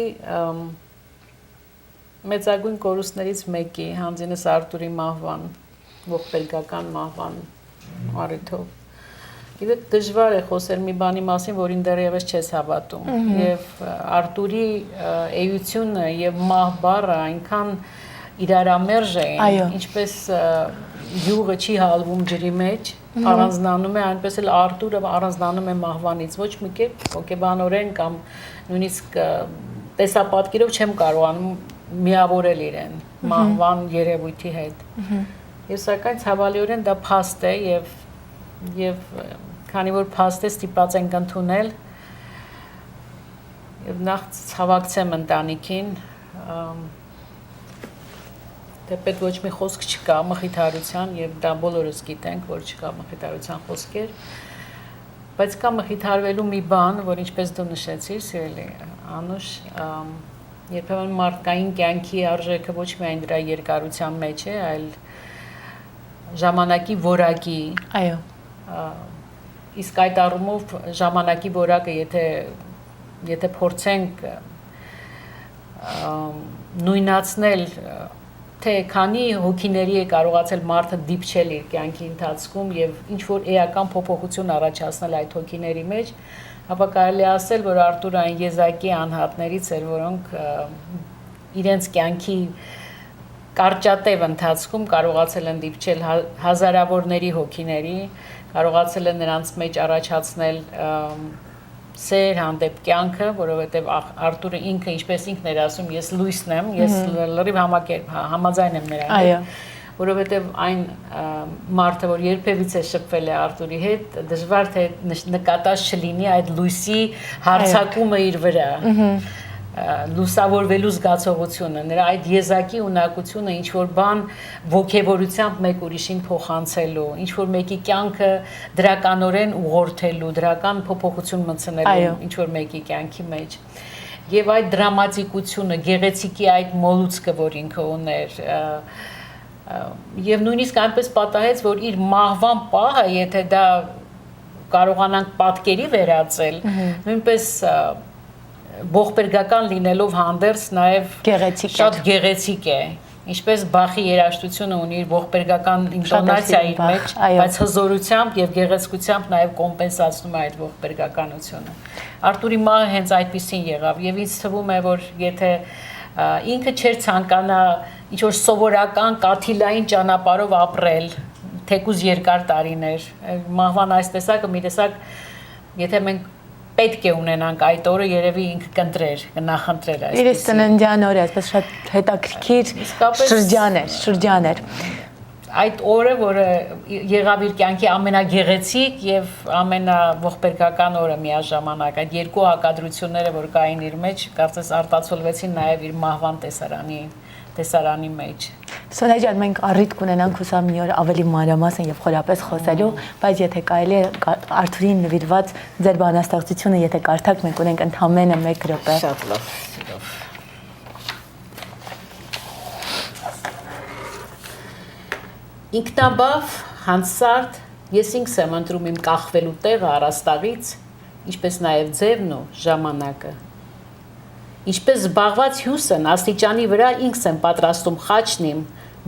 մեծագույն կորուստներից մեկի հանձինս Արթուրի մահվան, ողբերգական մահվան առիթով։ Գիտեք, դժվար է խոսել մի բանի մասին, որին դեռևս չես հավատում։ Եվ Արթուրի էությունը եւ մահ բառը այնքան իրարամերժ են, ինչպես յուղը չի հալվում ջրի մեջ, առանձնանում է, այնպես էլ Արթուրը առանձնանում է մահվանից, ոչ մի կերպ հոգեբանորեն կամ նույնիսկ տեսապատկերով չեմ կարողանում միավորել իրեն մահվան երևույթի հետ։ Եվ սակայն ցավալիորեն դա փաստ է եւ քանի որ փաստ է ստիպած ենք ընդունել եւ նախ ցավակցեմ ընտանիքին Թեպետ ոչ մի խոսք չկա մխիթարության եւ դա բոլորս գիտենք, որ չկա մխիթարության խոսքեր, բայց կա մխիթարվելու մի բան, որ ինչպես դու նշեցիր, սիրելի Անուշ, երբեմն մարդկային կյանքի արժեքը ոչ միայն դրա երկարության մեջ է, այլ ժամանակի որակի։ Այո։ Իսկ այդ առումով ժամանակի որակը, եթե փորձենք նույնացնել թե քանի հոգիների է կարողացել մարդը դիպչել իր կյանքի ընթացքում եւ ինչ որ էական փոփոխություն առաջացնել այդ հոգիների մեջ, ապա կարելի ասել, որ Արթուրը այն եզակի անհատներից էր, որոնք իրենց կյանքի կարճատև ընթացքում կարողացել են դիպչել հազարավորների հոգիների, կարողացել են նրանց մեջ առաջացնել սեր հանդեպ կյանքը, որովհետև Արթուրը ինքը ինչպես ինքն էր ասում, ես լույսն եմ, ես լրիվ համաձայն եմ նրան հետ, որովհետև այն մարդը, որ երբևիցե շփվել է Արթուրի հետ, դժվար թե նկատած չլինի այդ լույսի հարձակումը իր վրա, լուսավորվելու զգացողությունը, նրա այդ եզակի ունակությունը ինչ-որ բան ոգևորությամբ մեկ ուրիշին փոխանցելու, ինչ-որ մեկի կյանքը դրականորեն ուղղորդելու, դրական փոփոխություն մտցնելու ինչ-որ մեկի կյանքի մեջ։ Եվ այդ դրամատիկությունը, գեղեցիկի այդ մոլուցքը, որ ինքը ուներ, եւ նույնիսկ այնպես պատահեց, որ իր մահվան պահը, եթե դա կարողանանք պատկերի վերածել, նույնպես ողբերգական լինելով հանդերձ նաև շատ գեղեցիկ է, ինչպես Բախի երաժշտությունը ունի իր ողբերգական ինտոնացիայի մեջ, բայց հզորությամբ եւ գեղեցկությամբ նաև կոմպենսացնում է այդ ողբերգականությունը։ Արթուրի մահը հենց այդպեսին եղավ եւ ինձ թվում է, որ եթե ինքը չէր ցանկանա ինչ որ սովորական կաթիլային ճանապարհով ապրել, թեկուզ երկար տարիներ, մահվան այս տեսակը մի տեսակ, եթե մենք պետք է ունենանք այդ օրը երևի ինքը կընտրեր, կնախընտրեր այսպես։ Իր ծննդյան օրը, այսպես շատ հետաքրքիր շրջան էր։ Այդ օրը, որը եղավ իր կյանքի ամենագեղեցիկ եւ ամենաողբերգական օրը միաժամանակ, այդ երկու հակադրությունները, որ կային իր մեջ, կարծես արտացոլվեցին նաեւ իր մահվան տեսարանի մեջ։ Սոնա ջան, մենք առիթ կունենանք հուսամ մի օր ավելի մանրամասն եւ խորապես խոսելու, բայց եթե կարելի է Արթուրին նվիրված ձեր բանաստեղծությունը, եթե կարդաք, մենք ունենք ընդամենը 1 րոպե։ Շատ լավ։ Ինքնաբավ, հանցարդ, ես ինքս եմ ընտրում իմ կախվելու տեղը առաստաղից, ինչպես նաեւ ձևն ու ժամանակը։ Ինչպես զբաղված հյուսն աստիճանի վրա ինքս եմ պատրաստում խաչն իմ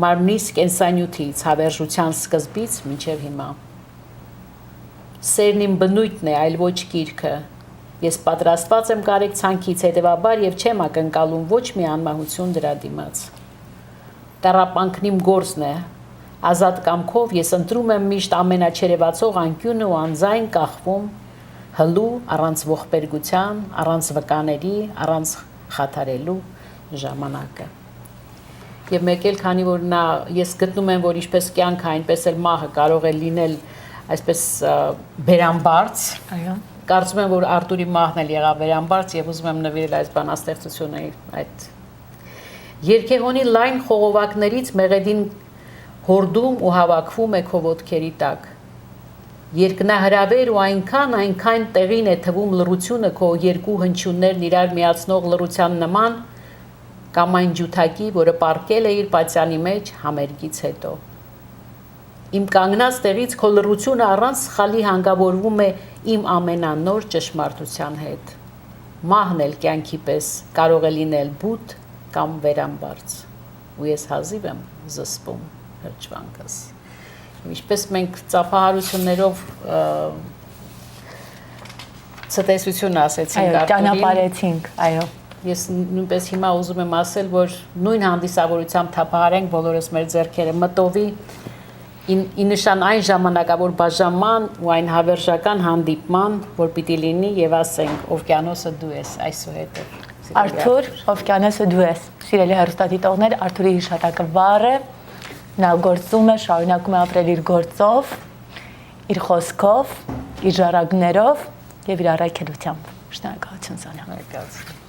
մարմնիս կենսանյութից հավերժության սկզբից մինչև հիմա։ Սերն իմ բնույթն է, այլ ոչ գիրքը։ Ես պատրաստված եմ կարեկցանքից, հետևաբար եւ չեմ ակնկալում ոչ մի անմահություն դրա դիմաց։ Տառապանքն իմ գործն է։ Ազատ կամքով ես ընտրում եմ միշտ ամենաչերևացող անկյունը ու անձայն կախվում հլու, առանց ողբերգության, առանց վկաների, առանց խաթարելու ժամանակը։ Եվ մեկ էլ քանի որ ես գտնում եմ, որ ինչպես կյանքը, այնպես էլ մահը կարող է լինել այսպես բերանբարց, կարծում եմ, որ Արթուրի մահն էլ եղավ վերամբարձ եւ ուզում եմ նվիրել այս բանաստեղծությունը այդ Երկեղոնի լայն խողովակներից մեղեդին հորդում ու հավաքվում է քո ոտքերի տակ։ Երկնահրավեր ու այնքան տեղին է թվում լռությունը քո երկու հնչյուններն իրար միացնող լռության նման կամ այն ջութակի, որը պառկել է իր պատյանի մեջ համերգից հետո։ Իմ կանգնած տեղից քո լռությունը առանց սխալի հանգավորվում է իմ ամենանոր ճշմարտության հետ։ Մահն էլ կյանքի պես կարող է լինել բութ կամ վերամբարձ։ Ու ես հազիվ եմ զսպում հրճվանքս։ Ինչպես մենք ծափահարություններով ցտեսություն ասեցինք Արթուրին, ճանապարհեցինք, այո։ Ես նույնպես հիմա ուզում եմ ասել, որ նույն հանդիսավորությամբ թափահարենք բոլորս մեր ձեռքերը մտովի ի նշան այն ժամանակավոր բաժանման ու այն հավերժական հանդիպման, որ պիտի լինի եւ ասենք օվկիանոսը դու ես այսուհետև։ Արթուր, օվկիանոսը դու ես։ Սիրելի հեռուստադիտողներ, Արթուրի հիշատակը վառ է, նա գործում է, շարունակում է ապրել իր գործով, իր խոսքով, իր ժառանգներով եւ իր առաքելությամբ։ Շնորհակալություն Սոնա։